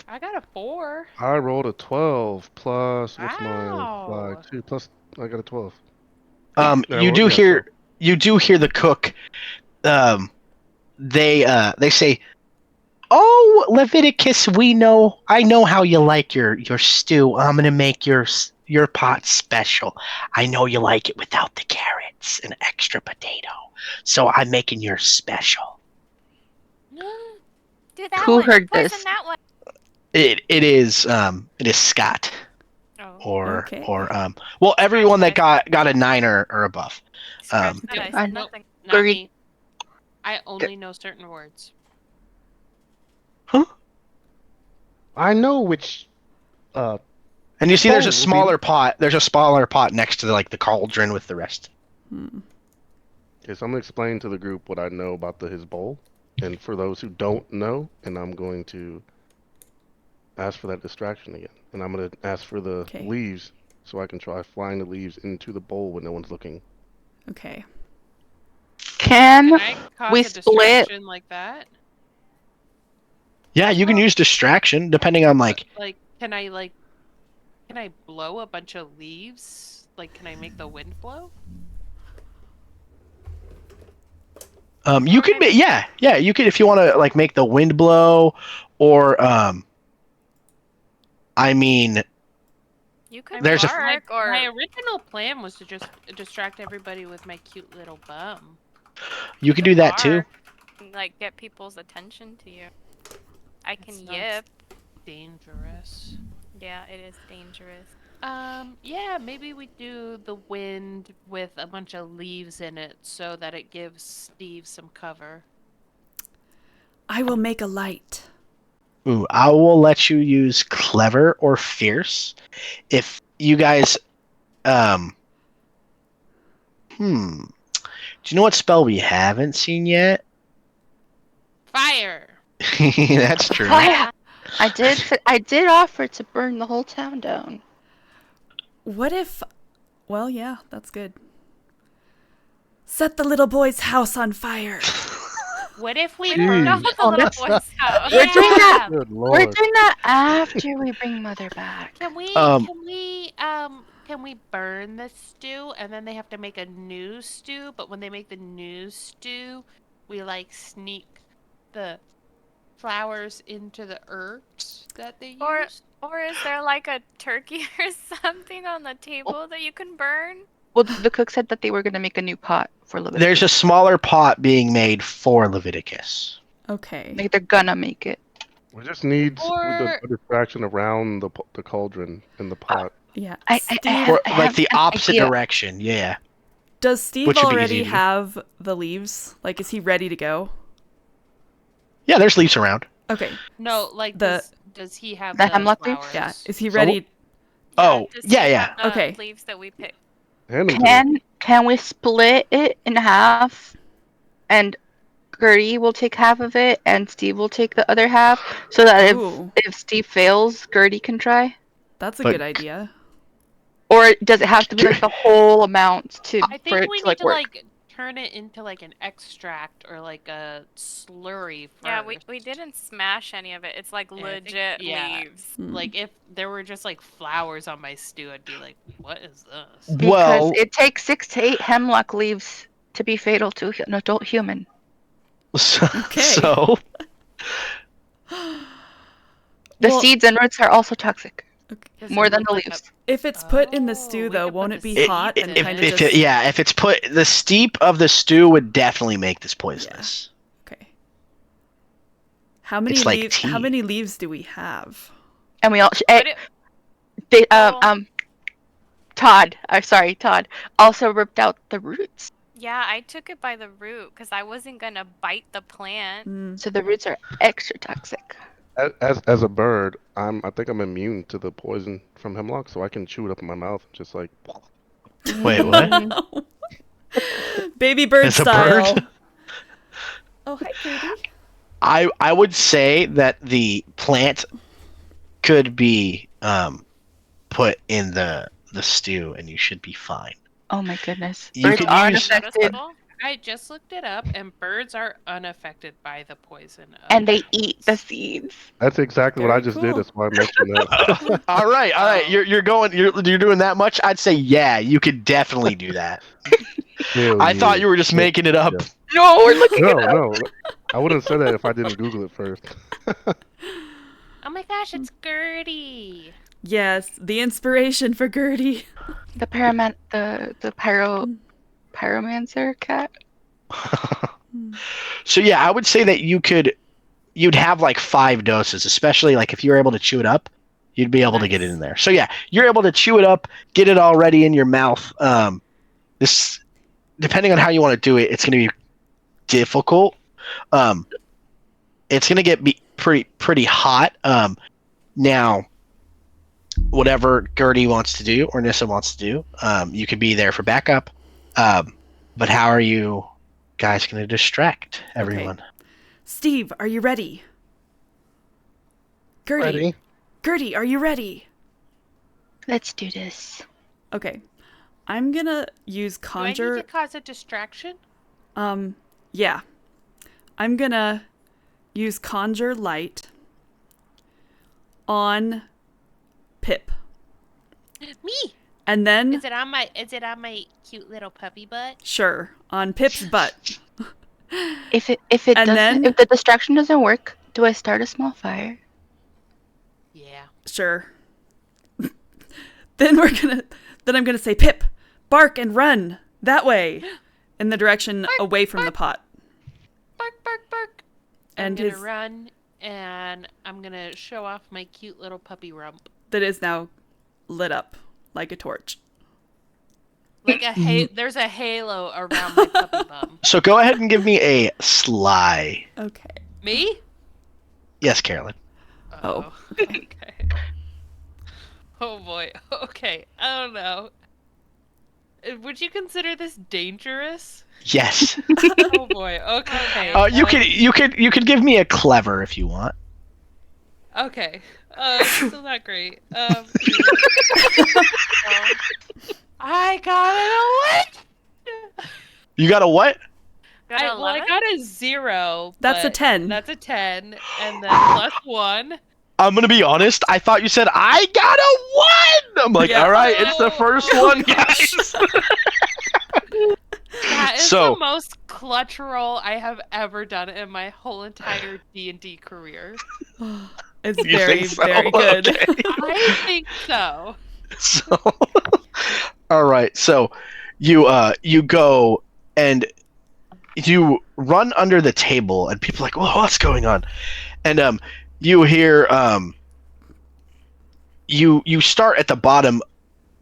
I got a 4. I rolled a 12 plus what's my Wow. 2 plus I got a 12. You well, do yeah, hear the cook. They say, "Oh, Leviticus, I know how you like your stew. I'm gonna make your pot special. I know you like it without the carrots and extra potato, so I'm making yours special." Do that Who one. heard Poison this? that one. It is Scott Oh. or Okay. well, everyone that got a 9 or above. Scratch that. I Yep. said Nope. nothing. Not Agree. me. I only know certain words. I know which And you see, there's a bowl will be- smaller pot. There's a smaller pot next to the cauldron with the rest. Okay, so I'm gonna explain to the group what I know about his bowl. And for those who don't know, and I'm going to ask for that distraction again. And I'm gonna ask for the Okay. leaves so I can try flying the leaves into the bowl when no one's looking. Okay. Can Can I cause we a split? distraction like that? Yeah, you can use distraction depending on Can I blow a bunch of leaves? Can I make the wind blow? You could you could if you want to make the wind blow, or I mean, You could There's a- bark or My original plan was to just distract everybody with my cute little bum. you could do that too. bark and, like, get people's attention to you. I can That sounds yip. Dangerous. Yeah, it is dangerous. Yeah, maybe we do the wind with a bunch of leaves in it so that it gives Steve some cover. I will make a light. Ooh, I will let you use clever or fierce if you guys do you know what spell we haven't seen yet? Fire! That's true. Fire. I did offer to burn the whole town down. What if... Well, yeah, that's good. Set the little boy's house on fire. What if we Jeez. burn No, the Oh, little that's- boy's house. We're doing that. Good We're lord. doing that after we bring Mother back. Can we Um, can we burn the stew and then they have to make a new stew, but when they make the new stew, we sneak the flowers into the herbs that they Or- use? Or is there like a turkey or something on the table that you can burn? Well, the cook said that they were gonna make a new pot for Leviticus. There's a smaller pot being made for Leviticus. Okay. Like they're gonna make it. We just need Or- a distraction around the cauldron and the pot. Yeah. I Steve, have- Or the an opposite idea. direction, yeah. does Steve which would be already easy to do. have the leaves? Is he ready to go? Yeah, there's leaves around. Okay. No, does he have The the hemlock leaf? flowers? Yeah. Is he So- ready? Oh, Does yeah, he yeah. have the Okay. leaves that we picked. Hand them to me. Can we split it in half, and Gertie will take half of it, and Steve will take the other half, so that Ooh. if Steve fails, Gertie can try. That's a But- good idea. Or does it have to be the whole amount I think we need to work? turn it into like an extract or like a slurry first. Yeah, we didn't smash any of it. It's like Yeah, I think- legit yeah. leaves. Like if there were just like flowers on my stew, I'd be like, "What is this?" Because Well, it takes 6 to 8 hemlock leaves to be fatal to an adult human. so, Okay. so The Well, seeds and roots are also toxic, okay. Does more it than look the like leaves. If it's put in the Oh, stew, we though, could won't put it be the hot seeds and in kind it. of just... if it's put, the steep of the stew would definitely make this poisonous. Okay. How many It's like leaves? tea. How many leaves do we have? And we all But it, they, Oh. Todd, sorry, Todd, also ripped out the roots. yeah, I took it by the root because I wasn't gonna bite the plant. Mm. So the roots are extra toxic. As a bird, I think I'm immune to the poison from hemlock, so I can chew it up in my mouth, just like. Wait, what? Mm. Baby bird As a style. bird? Oh, hi, Katie. I would say that the plant could be put in the stew, and you should be fine. Oh my goodness. You Birds could are use- unaffected, Noticeable? I just looked it up, and birds are unaffected by the poison. Of and they eat the hemlocks. seeds. That's exactly what Very I just cool. did. That's why I mentioned that. all right. Oh. You're doing that much. I'd say yeah, you could definitely do that. Hell I yeah. thought you were just making it up. Yeah. No, we're looking No, it up. no. I wouldn't have said that if I didn't Google it first. Oh my gosh, it's Gertie. Yes, the inspiration for Gertie. The pyromancer cat. So yeah, I would say that you'd have like 5 doses, especially like if you were able to chew it up, you'd be able to get it in there. So yeah, you're able to chew it up, get it already in your mouth. This, depending on how you want to do it, it's going to be difficult. It's going to get pretty hot. Now, whatever Gertie wants to do or Nissa wants to do, you could be there for backup. But how are you guys going to distract everyone? Steve, are you ready? Gertie. Ready? Gertie, are you ready? Let's do this. Okay. I'm gonna use Do I need conjure. to cause a distraction? Yeah. I'm gonna use conjure light on Pip. Me? And then Is it on my cute little puppy butt? sure, on Pip's butt. If And the distraction doesn't work, do I start a small fire? Yeah. Sure. Then I'm gonna say, Pip, bark and run that way, in the direction Bark, away from the bark. pot. Bark, bark, bark. And I'm gonna his run, and I'm gonna show off my cute little puppy rump. that is now lit up like a torch. Like there's a halo around my puppy bum. So go ahead and give me a sly. Okay. Me? Yes, Carolyn. Oh. Okay. Oh boy. Okay. I don't know. Would you consider this dangerous? Yes. Oh boy. Okay. You could give me a clever if you want. Okay. Still not great. I got an 11. You got a what? Got an I 11? got a 0. That's a but 10. That's a 10, and then plus 1. I'm gonna be honest. I thought you said I got a 1. I'm like, Yeah. all right, it's the first Oh, one, gosh. guys. That is So- the most clutch roll I have ever done in my whole entire D&D career. It's You very, think so? very good. Okay. I think so. So, all right. So, you go and you run under the table, and people are like, "Whoa, what's going on?" And you hear you start at the bottom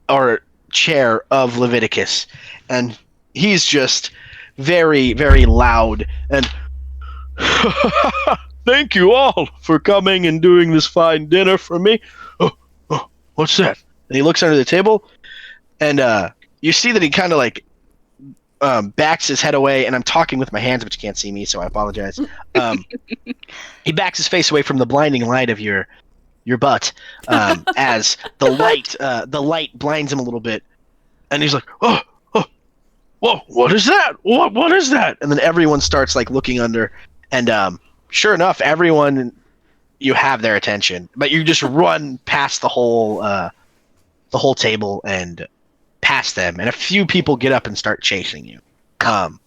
or chair of Leviticus, and he's just very, very loud and thank you all for coming and doing this fine dinner for me. Oh, what's that? And he looks under the table, and you see that he kind of like backs his head away, and I'm talking with my hands, but you can't see me, so I apologize. He backs his face away from the blinding light of your butt as the light blinds him a little bit, and he's like, oh, whoa, what is that? What is that? And then everyone starts like looking under, and sure enough, everyone, you have their attention, but you just run past the whole table and past them, and a few people get up and start chasing you. And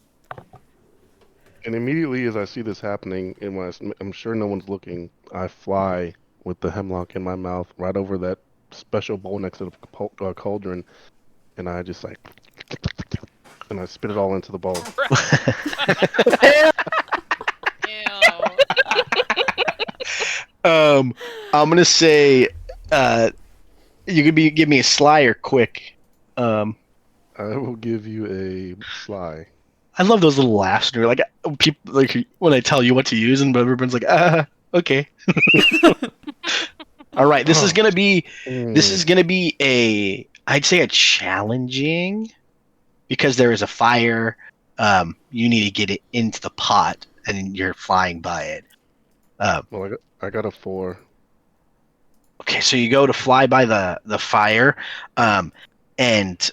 immediately as I see this happening, and when I'm sure no one's looking, I fly with the hemlock in my mouth right over that special bowl next to the cauldron, and I just like, and I spit it all into the bowl. Ew. I'm gonna say, you could give me a sly or quick. I will give you a sly. I love those little laughs. And you're like, people like when I tell you what to use, and everyone's like, okay. All right, this is gonna be I'd say a challenging, because there is a fire. You need to get it into the pot, and you're flying by it. Well, I got a 4. Okay, so you go to fly by the fire, and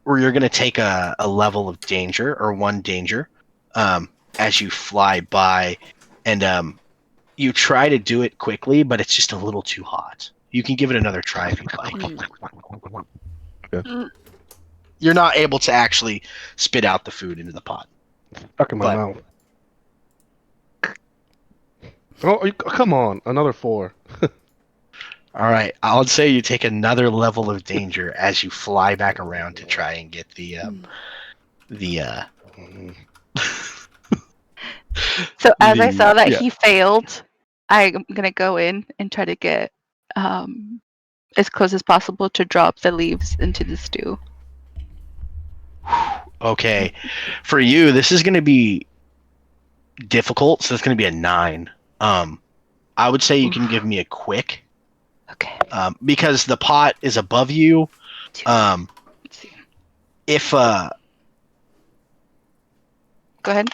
where you're going to take a level of danger, or 1 danger, as you fly by, and you try to do it quickly, but it's just a little too hot. You can give it another try if you'd like. Okay. You're not able to actually spit out the food into the pot. Stuck in my mouth. Oh, come on, another 4. All right, I'll say you take another level of danger as you fly back around to try and get the So as I The- saw that yeah. he failed, I'm gonna go in and try to get as close as possible to drop the leaves into the stew. Okay, for you, this is going to be difficult, so it's going to be a 9. I would say you can give me a quick, Okay. because the pot is above you. Let's see. If Go ahead.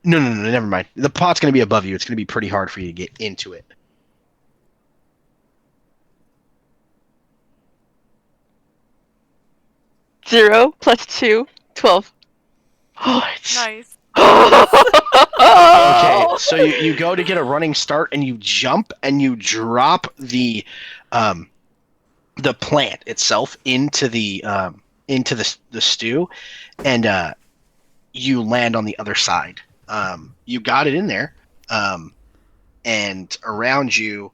no, never mind. The pot's going to be above you. It's going to be pretty hard for you to get into it. Zero plus 2, 12. Nice. Okay, so you go to get a running start, and you jump, and you drop the plant itself into the stew, and you land on the other side. You got it in there, and around you,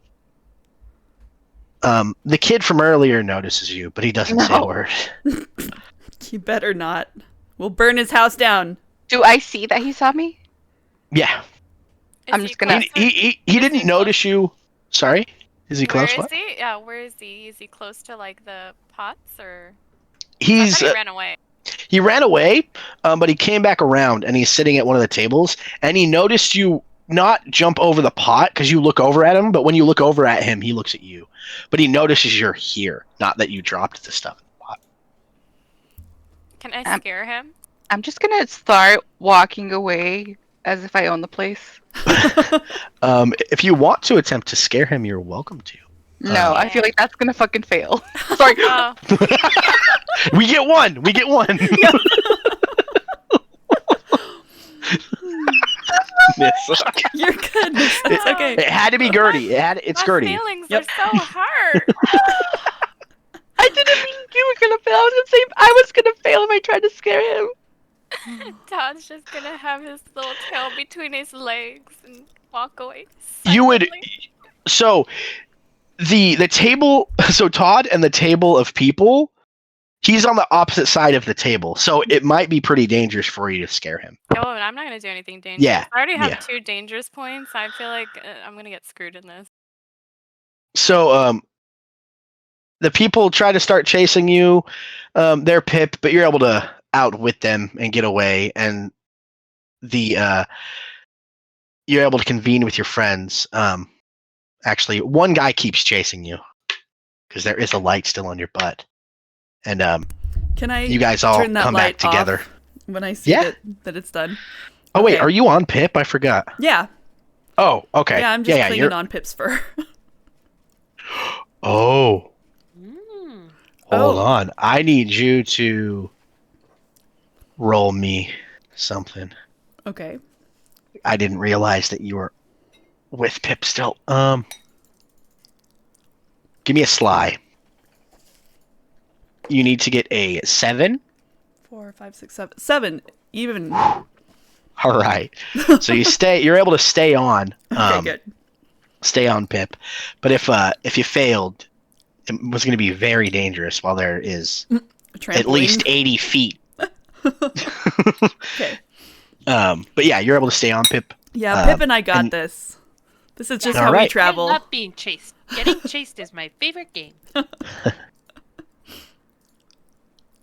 the kid from earlier notices you, but he doesn't say a No. word. He better not. We'll burn his house down. Do I see that he saw me? Yeah, I'm just gonna- he Is didn't he notice you. Sorry, is he Where close? is What? he? Yeah, where is he? Is he close to like the pots or? I He's thought he ran away. he ran away, but he came back around, and he's sitting at one of the tables, and he noticed you not jump over the pot because you look over at him, but when you look over at him, he looks at you. But he notices you're here, not that you dropped the stuff in the pot. Can I scare him? I'm just gonna start walking away as if I own the place. If you want to attempt to scare him, you're welcome to. No, I feel like that's gonna fucking fail. Sorry. Oh, We get one. We get one. Yes. You're good. It's okay. It had to be Gertie. It's my Gertie. feelings Yep. are so hurt. I didn't mean you were gonna fail. I was gonna say I was gonna fail if I tried to scare him. Todd's just gonna have his little tail between his legs and walk away. You would. silently. So the table. So Todd and the table of people. He's on the opposite side of the table, so it might be pretty dangerous for you to scare him. Oh, I'm not gonna do anything dangerous. Yeah, I already have yeah. 2 dangerous points. I feel like I'm gonna get screwed in this. So the people try to start chasing you. They're Pip, but you're able to outwit them and get away, and you're able to convene with your friends. Actually, one guy keeps chasing you because there is a light still on your butt, and Can I you guys all turn that come back light together. off when I see Yeah. that it's done? Oh wait, Okay. are you on Pip? I forgot. Yeah. Oh, okay. Yeah, I'm just clinging you're... on Pip's fur. Oh, Mm. hold Oh. on. I need you to roll me something. Okay. I didn't realize that you were with Pip still. Give me a sly. You need to get a 7. 4, 5, 6, 7. 7. Even. All right. So you're able to stay on. Okay, good. Stay on Pip. But if you failed, it was going to be very dangerous while there is at least 80 feet. Okay. But yeah, you're able to stay on Pip. Yeah, Pip and I got this. This is just how we travel. I love being chased. Getting chased is my favorite game.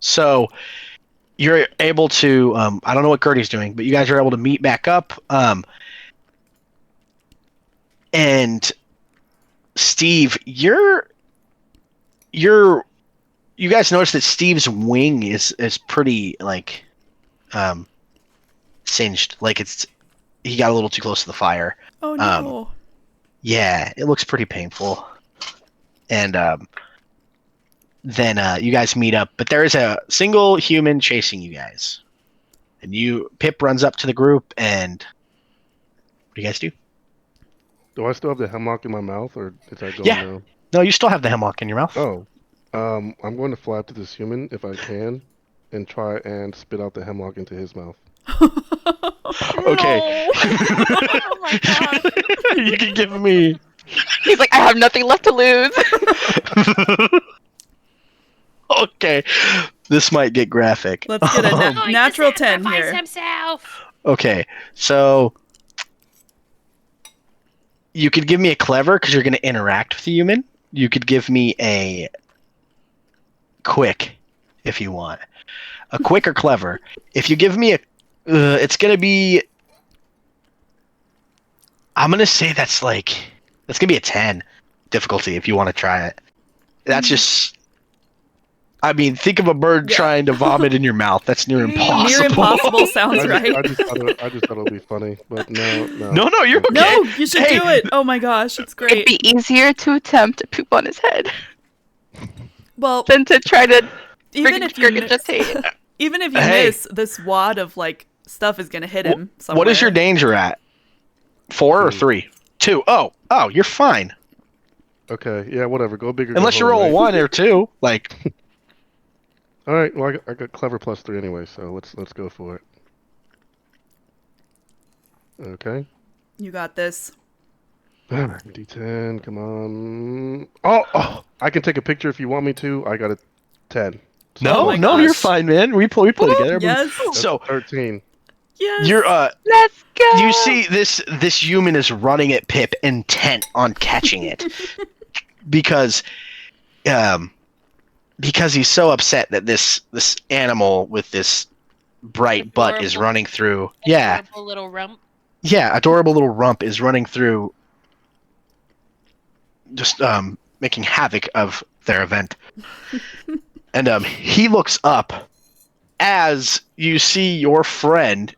So you're able to, I don't know what Gertie's doing, but you guys are able to meet back up. And Steve, you guys notice that Steve's wing is pretty like singed, like he got a little too close to the fire. Oh no. Yeah, it looks pretty painful. And then you guys meet up, but there is a single human chasing you guys. And Pip runs up to the group, and what do you guys do? Do I still have the hemlock in my mouth, or is that going Yeah. now? No, you still have the hemlock in your mouth. Oh. I'm going to fly up to this human, if I can, and try and spit out the hemlock into his mouth. Okay. Oh my god. You can give me. He's like, I have nothing left to lose. Okay. This might get graphic. Let's get a Going to natural 10 sacrifice here. himself. Okay, so you could give me a clever because you're going to interact with the human. You could give me a quick if you want. A quick or clever. If you give me it's going to be. I'm going to say that's going to be a 10 difficulty if you want to try it. That's just. I mean, think of a bird trying to vomit in your mouth. That's near impossible. Near impossible sounds right. I just thought it would be funny, but no. No, you're okay. No, you should do it. Oh my gosh, it's It'd great. be easier to attempt to poop on his head Well, than to try to even if you miss, regurgitate. even if you Hey. miss, this wad of stuff is gonna hit him somewhere. What is your danger at? 4 or 3? 2. Oh, you're fine. Okay, yeah, whatever. Go big or go Unless you home, roll a right? 1 or 2. Like, All right, well, I got clever +3 anyway, so let's go for it. Okay. You got this. D10, come on. Oh, I can take a picture if you want me to. I got a 10. Oh my no, you're gosh. fine, man. We play together. Yes. So, 13. Yes. you're Let's go. you see this human is running at Pip, intent on catching it. because he's so upset that this animal with this bright butt is Adorable. running through. Yeah. Adorable little rump. Yeah, adorable little rump is running through, just making havoc of their event. And he looks up as you see your friend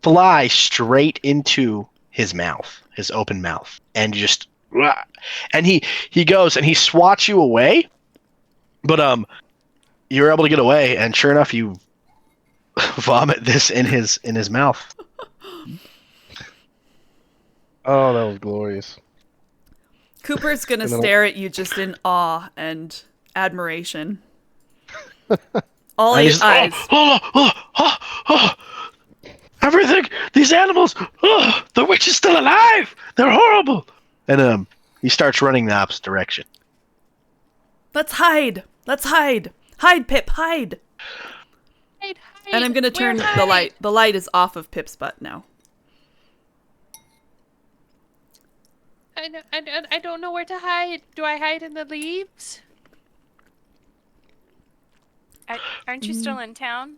fly straight into his mouth, his open mouth, and just and he goes and he swats you away, but you're able to get away, and sure enough, you vomit this in his mouth. Oh, that was glorious. Cooper's gonna And then stare at you just in awe and admiration. All And his he's eyes. Everything, these animals, the witch is still alive. They're horrible. And he starts running the opposite direction. Let's hide. Let's hide. Hide, Pip. Hide. Hide, And I'm gonna turn the light. The light is off of Pip's butt now. I don't know where to hide. Do I hide in the leaves? Aren't you still in town?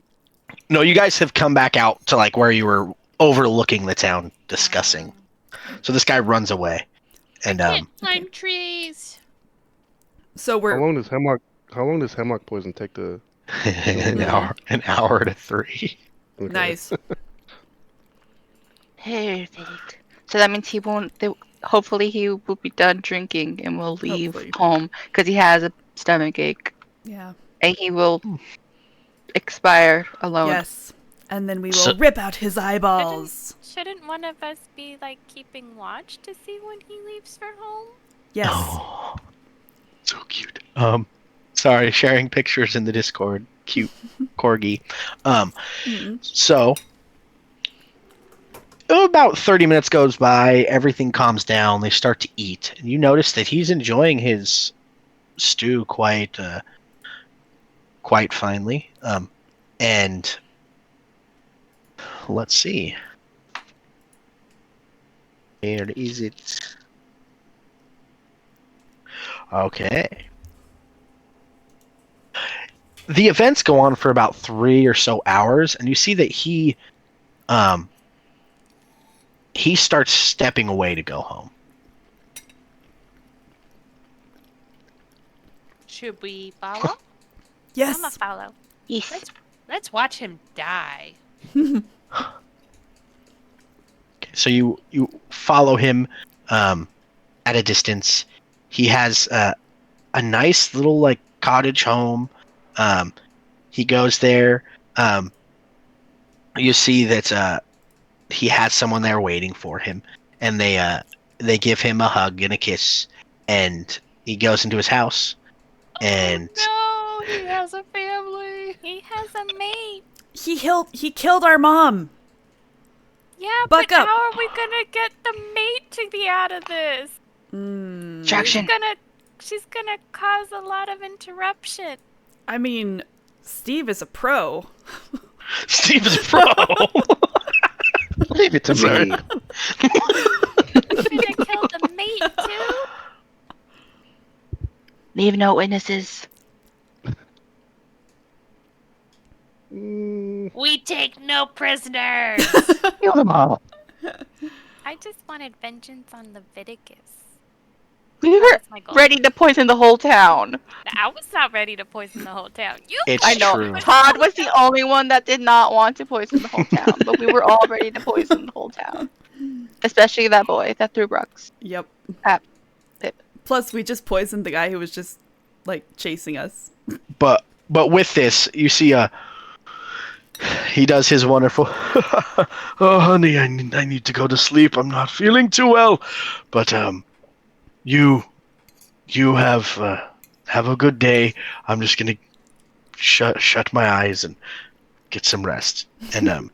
No, you guys have come back out to like where you were overlooking the town discussing. So this guy runs away, and Can't climb trees. So How we're long does hemlock poison take to? an hour to 3. Okay. nice. Perfect. So that means he won't. Hopefully, he will be done drinking and will leave Hopefully. home because he has a stomach ache, Yeah. and he will expire alone. Yes. And then we will So- rip out his eyeballs. Shouldn't one of us be like keeping watch to see when he leaves for home? Yes. Oh, so cute. Sorry, sharing pictures in the Discord. Cute corgi. Mm. So about 30 minutes goes by, everything calms down, they start to eat, and you notice that he's enjoying his stew quite finely. And let's see. Where is it? Okay. The events go on for about 3 or so hours, and you see that he starts stepping away to go home. Should we follow? Yes. I'm a follow. Yes. Let's watch him die. Okay, so you follow him at a distance. He has a nice little like cottage home. He goes there. You see that he has someone there waiting for him, and they give him a hug and a kiss, and he goes into his house. And Oh no, he has a family. He has a mate. He killed our mom. Yeah, Buck but up. how are we gonna get the mate to be out of this? Distraction. She's gonna cause a lot of interruption. I mean, Steve is a pro. Steve is a pro. Leave it to me. We're gonna kill the mate too. Leave no witnesses. We take no prisoners. Kill them all. I just wanted vengeance on Leviticus. We were That's my goal. ready to poison the whole town. I was not ready to poison the whole town. You It's I know. true. Todd was the only one that did not want to poison the whole town, but we were all ready to poison the whole town. Especially that boy that threw rocks. Yep. At Pip. Plus, we just poisoned the guy who was just like chasing us. But with this, you see he does his wonderful. Oh, honey, I need to go to sleep. I'm not feeling too well. But you have a good day. I'm just gonna shut my eyes and get some rest. And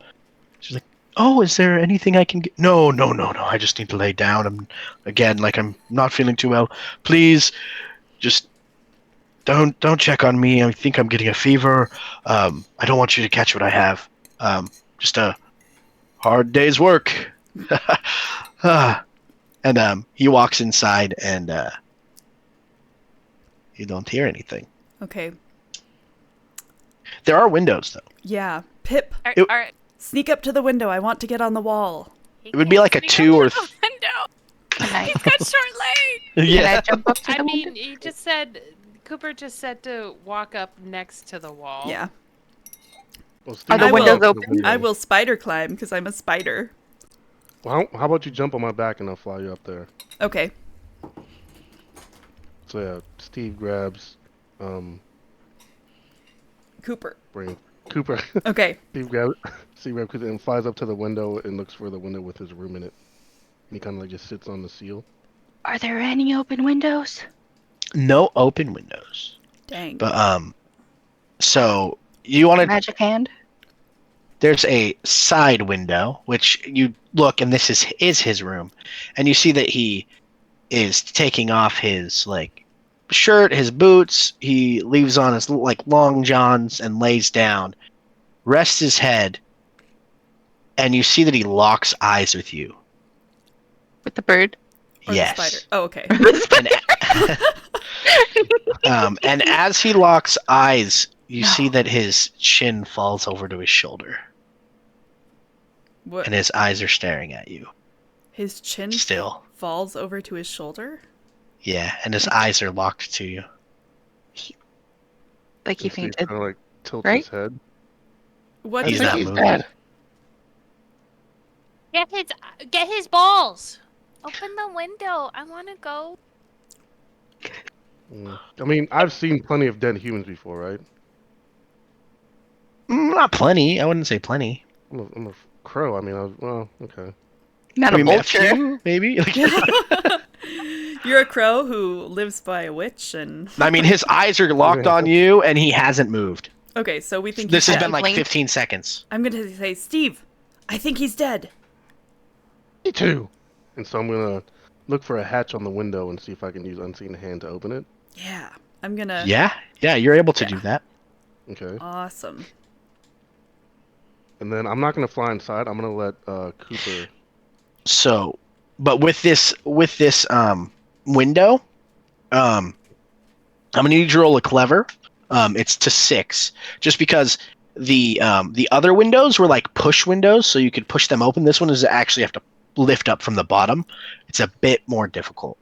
she's like, "Oh, is there anything I can get?" No. I just need to lay down. I'm not feeling too well. Please, just don't check on me. I think I'm getting a fever. I don't want you to catch what I have. Just a hard day's work. And he walks inside, and you don't hear anything. Okay. There are windows, though. Yeah. Pip, It- sneak up to the window. I want to get on the wall. It would be like a 2 or window. Can I, He's got short legs. can I yeah. jump up to I the mean, window? Cooper just said to walk up next to the wall. Yeah. Well, Are the I windows will- open? I will spider climb because I'm a spider. Well, how about you jump on my back and I'll fly you up there? Okay. So yeah, Steve grabs Cooper. Cooper. Okay. Steve grabs Cooper and flies up to the window and looks for the window with his room in it. And he kind of like just sits on the seal. Are there any open windows? No open windows. Dang. But so you want to? Magic hand? There's a side window which you look, and this is his room, and you see that he is taking off his like shirt, his boots. He leaves on his like long johns and lays down, rests his head, and you see that he locks eyes with you. With the bird? Or the Yes. spider. Oh, okay. And as he locks eyes, you No. see that his chin falls over to his shoulder, What? and his eyes are staring at you His chin still. falls over to his shoulder? Yeah, and his eyes are locked to you. Like he And Steve fainted. kind of like tilts right? his head. What? He's I not think moving. dead. Get his balls. Open the window. I want to go. I mean, I've seen plenty of dead humans before, right? Not plenty. I wouldn't say plenty. I'm a crow. I mean, well, okay. Not a Maybe a vulture. few, maybe. You're a crow who lives by a witch, and I mean, his eyes are locked on you, and he hasn't moved. okay, so we think This he's has dead. been like Blink. 15 seconds. I'm gonna say, Steve, I think he's dead. Me too. And so I'm gonna look for a hatch on the window and see if I can use unseen hand to open it. Yeah, I'm gonna. Yeah, you're able to Yeah. do that. Okay. Awesome. And then I'm not gonna fly inside. I'm gonna let Cooper. So, but with this window, I'm gonna need you to roll a clever. It's to 6, just because the other windows were like push windows, so you could push them open. This one is actually have to lift up from the bottom. It's a bit more difficult.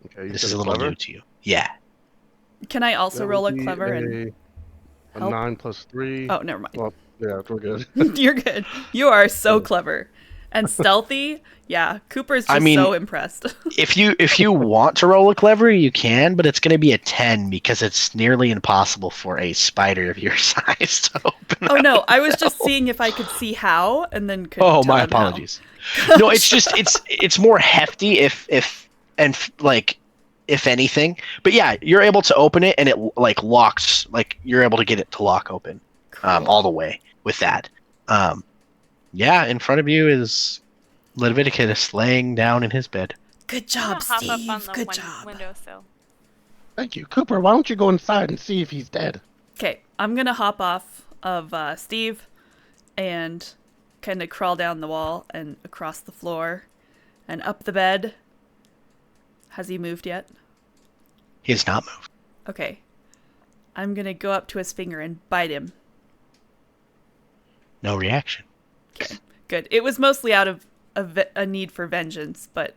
Okay. You This said is a little clever? new to you. Yeah. Can I also That roll would a be clever and a help? 9 plus 3. Oh, never mind. Well, yeah, we're good. You're good. You are so Yeah. clever and stealthy. Yeah, Cooper's just I mean- so impressed. If you want to roll a clever, you can, but it's going to be a 10 because it's nearly impossible for a spider of your size to open. Oh up. no, I was just seeing if I could see how, and then could. Oh, tell my him how. apologies. No, it's just it's more hefty if anything. But yeah, you're able to open it, and it like locks. Like you're able to get it to lock open, Cool. all the way with that. Yeah, in front of you is Leviticus laying down in his bed. Good I'm job, gonna hop Steve. up on the Good job. windowsill. Thank you, Cooper. Why don't you go inside and see if he's dead? Okay, I'm gonna hop off of Steve and kind of crawl down the wall and across the floor and up the bed. Has he moved yet? He has not moved. Okay. I'm gonna go up to his finger and bite him. No reaction. Good. It was mostly out of a need for vengeance, but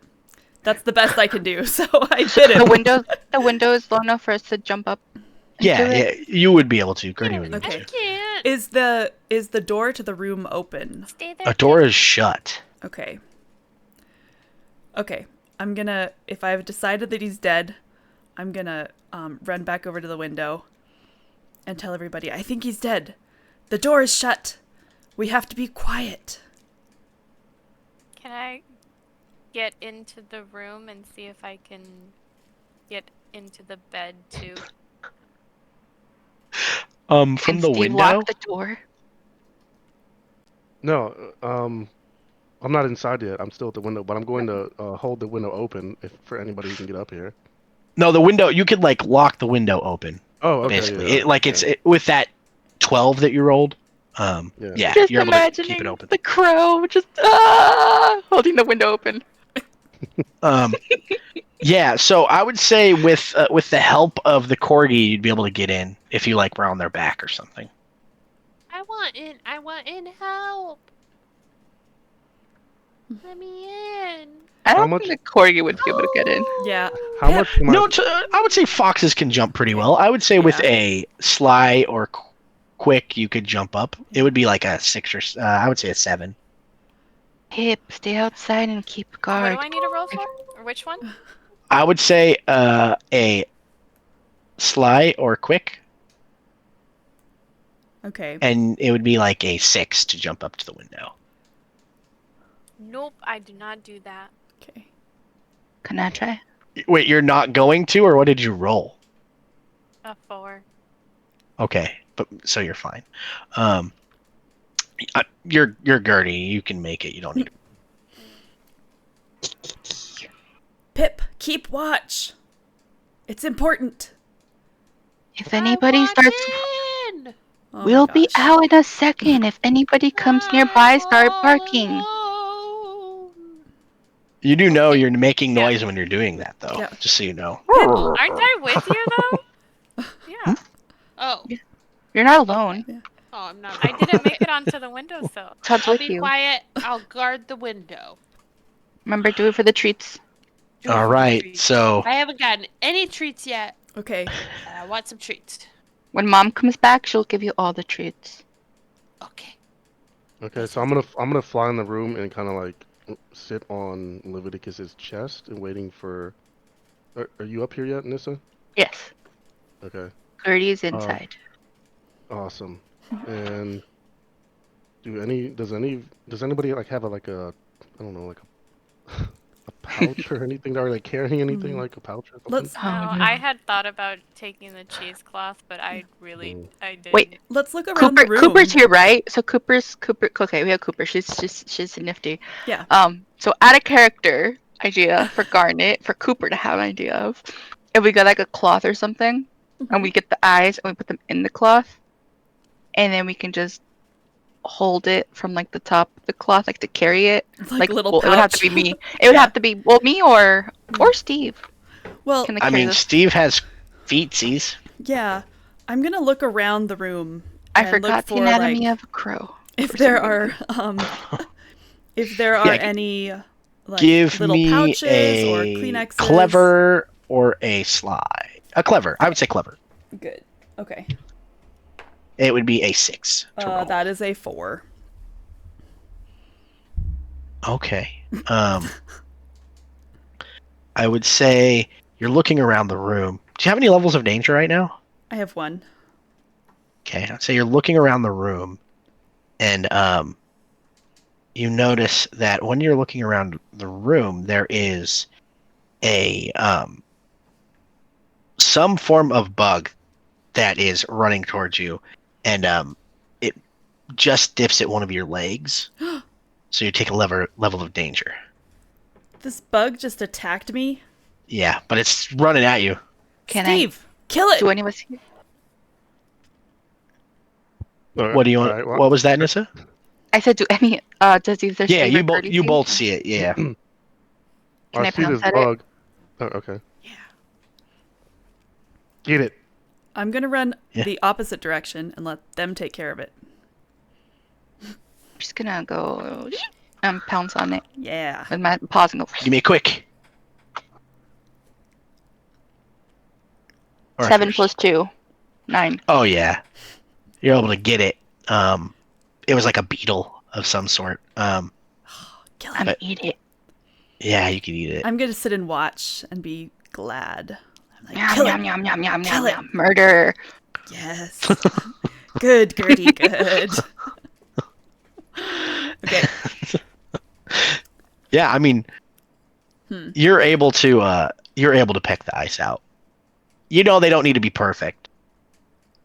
that's the best I can do, so I did The it. window is low enough for us to jump up. Yeah, into it. yeah, you would be able to. Gurney would be able Okay. I to. can't. Is the door to the room open? Stay there. A door is shut. Okay. Okay. I'm gonna, if I've decided that he's dead, I'm gonna run back over to the window and tell everybody, I think he's dead. The door is shut. We have to be quiet. Can I get into the room and see if I can get into the bed too? From Can the Steve window. lock the door? No, I'm not inside yet. I'm still at the window, but I'm going to hold the window open if for anybody who can get up here. No, the window. You could like lock the window open. Oh, okay. Basically, Yeah, it's with that 12 that you rolled. Yeah, Just you're able to imagining keep it open. the crow just holding the window open. Yeah. So I would say with the help of the corgi, you'd be able to get in if you like were on their back or something. I want in. I want in help. Let me in. I How don't much- think the corgi would be able to get in. Yeah. How much? Am No, I... I would say foxes can jump pretty well. I would say with Yeah. a sly or quick, you could jump up. It would be like a 6 or I would say a 7. Pip, stay outside and keep What guard. do I need to roll for? Or which one? I would say a sly or quick, Okay. and it would be like a 6 to jump up to the window. Nope, I do not do that. Okay. Can I try? Wait, you're not going to, or what did you roll? A 4. Okay, but so you're fine. You're Gertie. You can make it. You don't need. Pip, keep watch. It's important. If anybody starts, in. Oh my we'll be gosh. out in a second. If anybody comes nearby, start barking. You do know you're making noise when you're doing that, though. Yeah. Just so you know. Aren't I with you though? Yeah. Oh. You're not alone. Oh, I'm not. I didn't make it onto the windowsill. Todd's I'll with be you. quiet. I'll guard the window. Remember, do it for the treats. All right. So I haven't gotten any treats yet. Okay. I want some treats. When Mom comes back, she'll give you all the treats. Okay. Okay, so I'm gonna fly in the room and kind of like sit on Leviticus's chest and waiting for. Are you up here yet, Nissa? Yes. Okay, Gertie's inside. awesome. And does anybody like have a I don't know, like a pouch or anything? Are they carrying anything like a pouch or something? Let's Oh, No, no. I had thought about taking the cheesecloth, but I didn't. Wait, let's look around the room. Cooper's here, right? So Cooper. Okay, we have Cooper. She's nifty. Yeah. So add a character idea for Garnet for Cooper to have an idea of. If we got like a cloth or something, and we get the eyes and we put them in the cloth, and then we can just hold it from like the top of the cloth, like to carry it. Like a little well, it would have to pouch. be me. It would have to be me or Steve. Well, Can I carry mean, this? Steve has feetsies. yeah. I'm gonna look around the room. I and forgot look the for, anatomy like, of a crow. if for there some are reason. if there are Yeah, any like Give little me pouches or a Kleenexes. clever or a sly. A clever. I would say clever. Good. Okay. It would be a 6 to roll. That is a 4. Okay. I would say you're looking around the room. Do you have any levels of danger right now? I have 1. Okay. I'd say you're looking around the room, and you notice that when you're looking around the room, there is a some form of bug that is running towards you, and it just dips at one of your legs, so you take a level of danger. This bug just attacked me. Yeah, but it's running at you. Steve, kill it. Do any of us here? What do you want? Alright, well, What was that, Nissa? I said, do any? Does either Yeah, Steve you or both Gertie you see? both see it. Yeah. Can I I see pounce this at it? bug. Oh, okay. Yeah. Get it. I'm gonna run Yeah. the opposite direction and let them take care of it. I'm just gonna go pounce on it Yeah. with my paws and go. Give me a quick. Or 7 first. plus 2, 9. Oh yeah, you're able to get it. It was like a beetle of some sort. Kill I'm it. eat it. Yeah, you can eat it. I'm gonna sit and watch and be glad. I'm like, Yum kill yum it. yum yum yum Kill yum it. yum. Murder. Yes. Good, Gertie, good. Okay. Yeah, I mean, you're able to peck the ice out. You know they don't need to be perfect.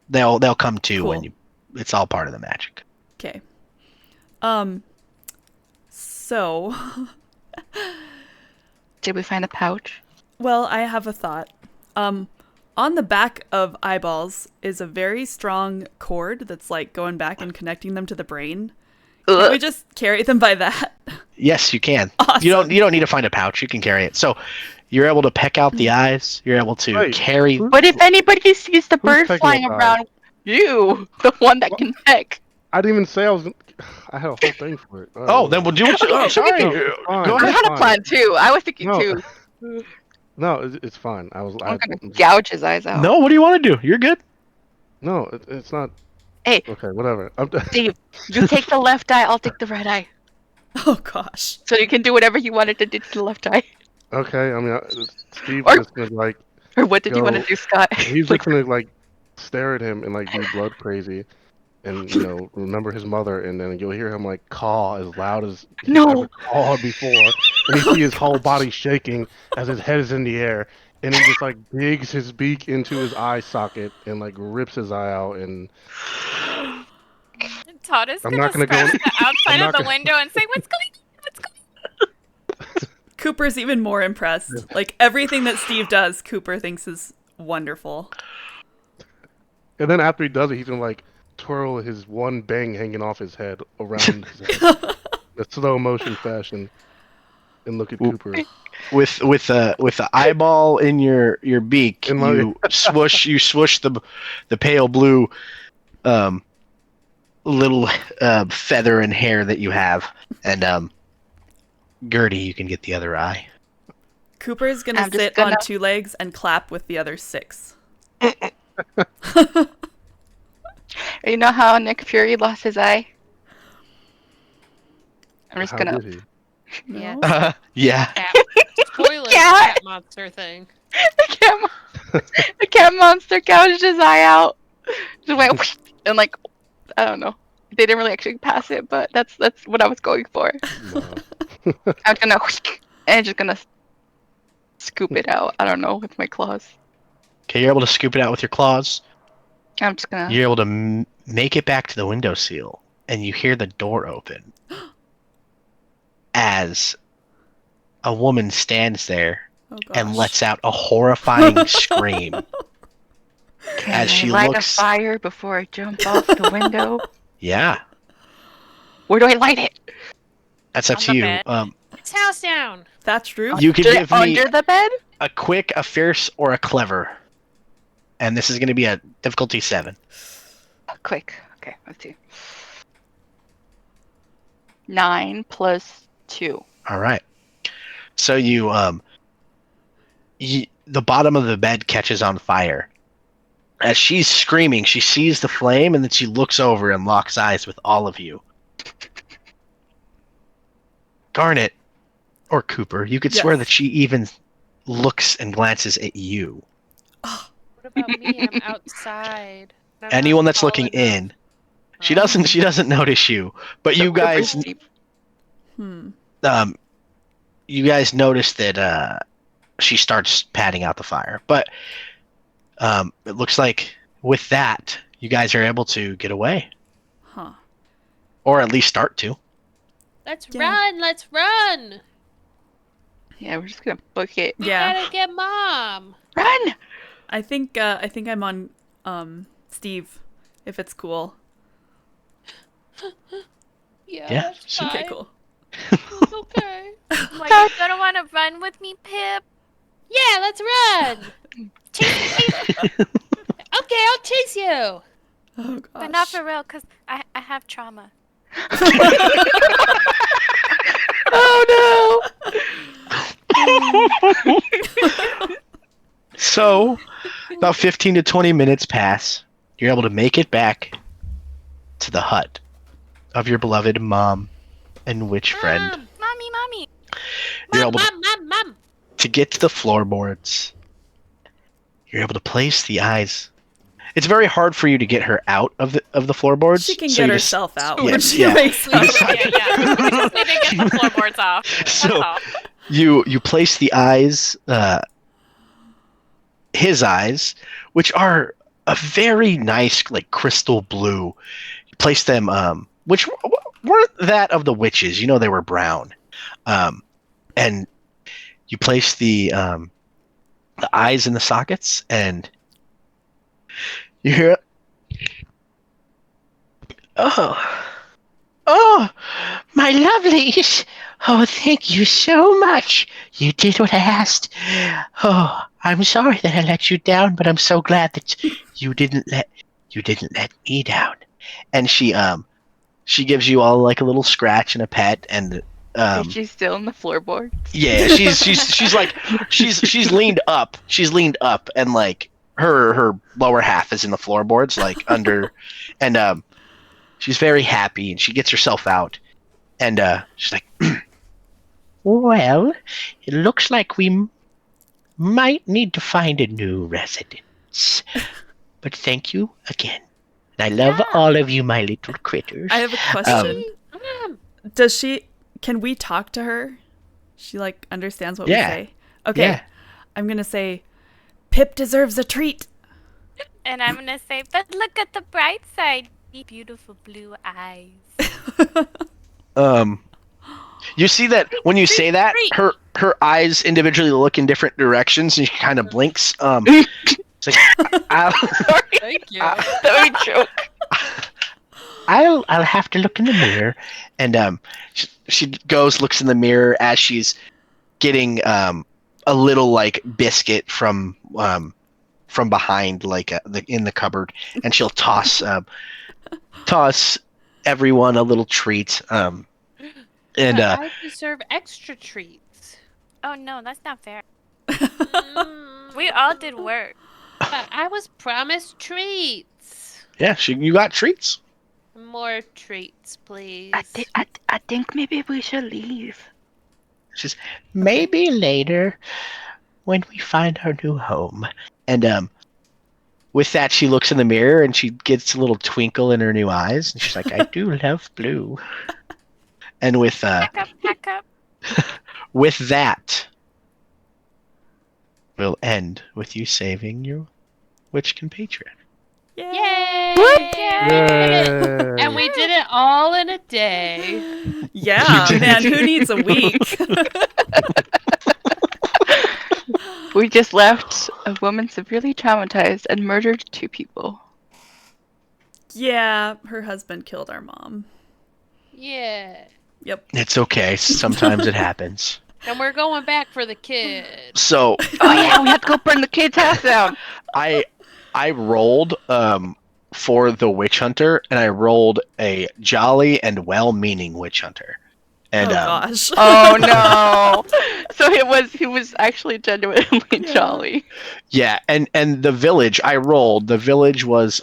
They'll come to Cool. when you. It's all part of the magic. Okay. So, Did we find a pouch? well, I have a thought. On the back of eyeballs is a very strong cord that's like going back and connecting them to the brain. Can we just carry them by that? Yes, you can. Awesome. You don't need to find a pouch. You can carry it. So you're able to peck out the eyes. You're able to Wait, carry. What if anybody sees the bird pecking flying up eyes? around? You, the one that can peck. I didn't even say I was. I had a whole thing for it. Oh, then we'll do what you. Oh, sorry. No, it's fine. Go I ahead. had a fine. plan too. I was thinking No. too. No, it's fine. I was. I'm gonna gouge his eyes out. No, what do you want to do? You're good. No, it's not. Hey, Okay, whatever. Steve, you take the left eye. I'll take the right eye. Oh gosh. So you can do whatever you wanted to do to the left eye. Okay, I mean, Steve's Or- just gonna like. Or what did you want to Go. do, Scott? He's just gonna like stare at him and like be blood crazy, and remember his mother, and then you'll hear him like caw as loud as he's No. ever cawed before, and you see his whole body shaking as his head is in the air, and he just like digs his beak into his eye socket and like rips his eye out, and Todd is I'm gonna not gonna go stand in- at the outside I'm of not the gonna- window and say, "What's going on? What's going Cooper's even more impressed. Like everything that Steve does, Cooper thinks is wonderful. and then after he does it, he's gonna like twirl his one bang hanging off his head around his head, in a slow motion fashion, and look at Cooper. With the eyeball in your beak, In my- you swoosh the pale blue little feather and hair that you have, and Gertie, you can get the other eye. Cooper's gonna I'm just sit gonna- on 2 legs and clap with the other 6. You know how Nick Fury lost his eye? I'm just How gonna. did he? No? Yeah. Cat. Spoiler Cat. cat monster thing. The cat monster gouged his eye out. Just went and like I don't know. They didn't really actually pass it, but that's what I was going for. No. I'm gonna and just gonna scoop it out. I don't know, with my claws. Okay, you're able to scoop it out with your claws. I'm just gonna. You're able to make it back to the windowsill, and you hear the door open as a woman stands there Oh gosh. and lets out a horrifying scream. Can As I she light looks- a fire before I jump off the window? Yeah, Where do I light it? that's up On to the you. bed? It's house down. That's true. You can give me Under the bed? a quick, a fierce, or a clever. And this is going to be a difficulty 7. Quick. Okay, let's see. 9 plus 2. All right. So the bottom of the bed catches on fire. As she's screaming, she sees the flame, and then she looks over and locks eyes with all of you. Garnet, or Cooper, you could swear Yes. that she even looks and glances at you. What about me? I'm outside. I'm not Anyone that's tall looking enough. in, she doesn't notice you. But you guys, Hmm. you guys notice that she starts patting out the fire. But it looks like with that, you guys are able to get away, Huh. or at least start to. Let's Yeah. run. Let's run. Yeah, we're just gonna book it. We Yeah. gotta get mom. Run! I think I'm on Steve, if it's cool. Yeah, Yeah, that's okay, fine. Okay, cool. It's okay. Like, you don't want to run with me, Pip? Yeah, let's run. Okay, I'll chase you. Oh gosh. But not for real, because I have trauma. Oh So, about 15 to 20 minutes pass. You're able to make it back to the hut of your beloved mom and witch friend. Mommy. You're Mom, able to, mom. to get to the floorboards. You're able to place the eyes. It's very hard for you to get her out of the floorboards. She can so get you just- herself out yeah, when she yeah. wakes up. You decide- Yeah. We just need to get the floorboards off. So- That's all. you place the eyes, his eyes, which are a very nice, like, crystal blue. You place them, which weren't that of the witches. You know, they were brown. And you place the eyes in the sockets, and you hear, oh, my lovelies. Oh, thank you so much. You did what I asked. Oh, I'm sorry that I let you down, but I'm so glad that you didn't let me down. And she gives you all like a little scratch and a pet, and Is she still in the floorboard? yeah, she's like she's leaned up. She's leaned up, and like her lower half is in the floorboards, like under, and she's very happy, and she gets herself out, and she's like, well, it looks like we might need to find a new residence, but thank you again. And I love all of you, my little critters. I have a question. Does she? Can we talk to her? She like understands what Yeah. we say. Okay. Yeah. I'm gonna say, Pip deserves a treat. And I'm going to say, but look at the bright side. Beautiful blue eyes. You see that when you say that, her eyes individually look in different directions, and she kind of blinks. It's like, Thank you. That would joke. I'll have to look in the mirror, and she goes, looks in the mirror as she's getting a little like biscuit from behind, like in the cupboard, and she'll toss everyone a little treat. And But I deserve extra treats. Oh, no, that's not fair. Mm, We all did work. but I was promised treats. yeah, you got treats. More treats, please. I think maybe we should leave. She's maybe later when we find our new home. And with that, she looks in the mirror and she gets a little twinkle in her new eyes, and she's like, "I do love blue." And with Pack up. with that, we'll end with you saving your witch compatriot. Yay! Yay! And we did it all in a day. Yeah, You did. man, who needs a week? We just left a woman severely traumatized and murdered 2 people. Yeah, her husband killed our mom. Yeah. Yep. It's okay. Sometimes it happens. And we're going back for the kid. So Oh yeah, we have to go burn the kid's house down. I rolled for the witch hunter, and I rolled a jolly and well-meaning witch hunter. And Oh gosh. Oh no! So he was actually genuinely jolly. yeah, and the village I rolled, the village was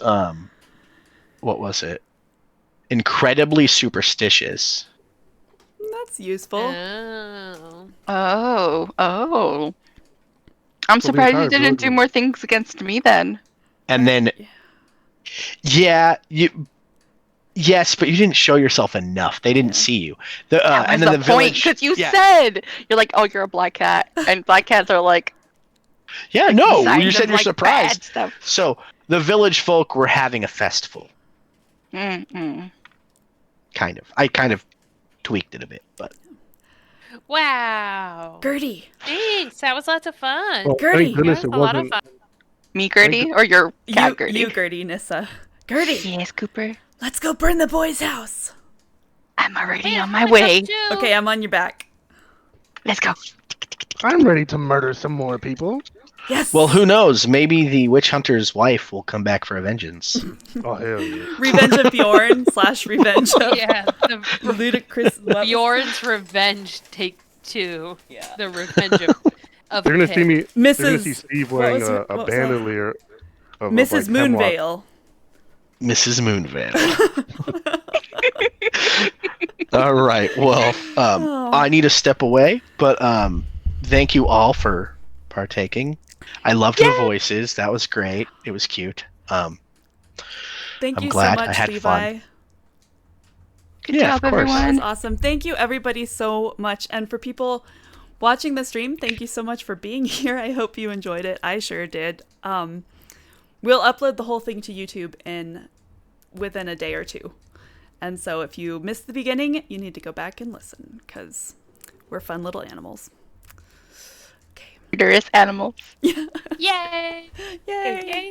what was it? Incredibly superstitious. That's useful. Oh. I'm So the surprised you entire didn't village do was- more things against me then. And then yeah, yes, but you didn't show yourself enough. They didn't see you. That was and then the the point, village, because you yeah. said you're like, oh, you're a black cat, and black cats are like, Yeah, no, signs you of, said you're like, surprised. bad stuff. So the village folk were having a festival. Mm-mm. Kind of. I kind of tweaked it a bit, but Wow. Gertie. Thanks. That was lots of fun. Well, Gertie. thank goodness That it was a lot of wasn't. fun. Me, Gertie, or your cat, Gertie? You, Gertie, Nissa. Gertie, Yes, Cooper. let's go burn the boy's house. I'm already Hey, on I my wanna way. come too. Okay, I'm on your back. Let's go. I'm ready to murder some more people. Yes. well, who knows? Maybe the witch hunter's wife will come back for vengeance. Oh hell yeah! Revenge of Bjorn / Revenge of Yeah. The Ludicrous. what- Bjorn's Revenge Take 2. Yeah. The Revenge of They're gonna see Pip. me. They're gonna see Mrs. Steve what wearing was her- a what was bandolier. Of, Mrs. like, hemlock. Moonvale. Mrs. Moonvale. All right. Well, Oh. I need to step away, but thank you all for partaking. I loved the voices. That was great. It was cute. Thank I'm you glad so I much, had Levi. fun. Good Yeah, job, of course. That was everyone. awesome. Thank you, everybody, so much. And for people watching the stream, thank you so much for being here. I hope you enjoyed it. I sure did. We'll upload the whole thing to YouTube within a day or two. And so if you missed the beginning, you need to go back and listen, because we're fun little animals. Okay. Murderous animals. Yay! Yay! Yay!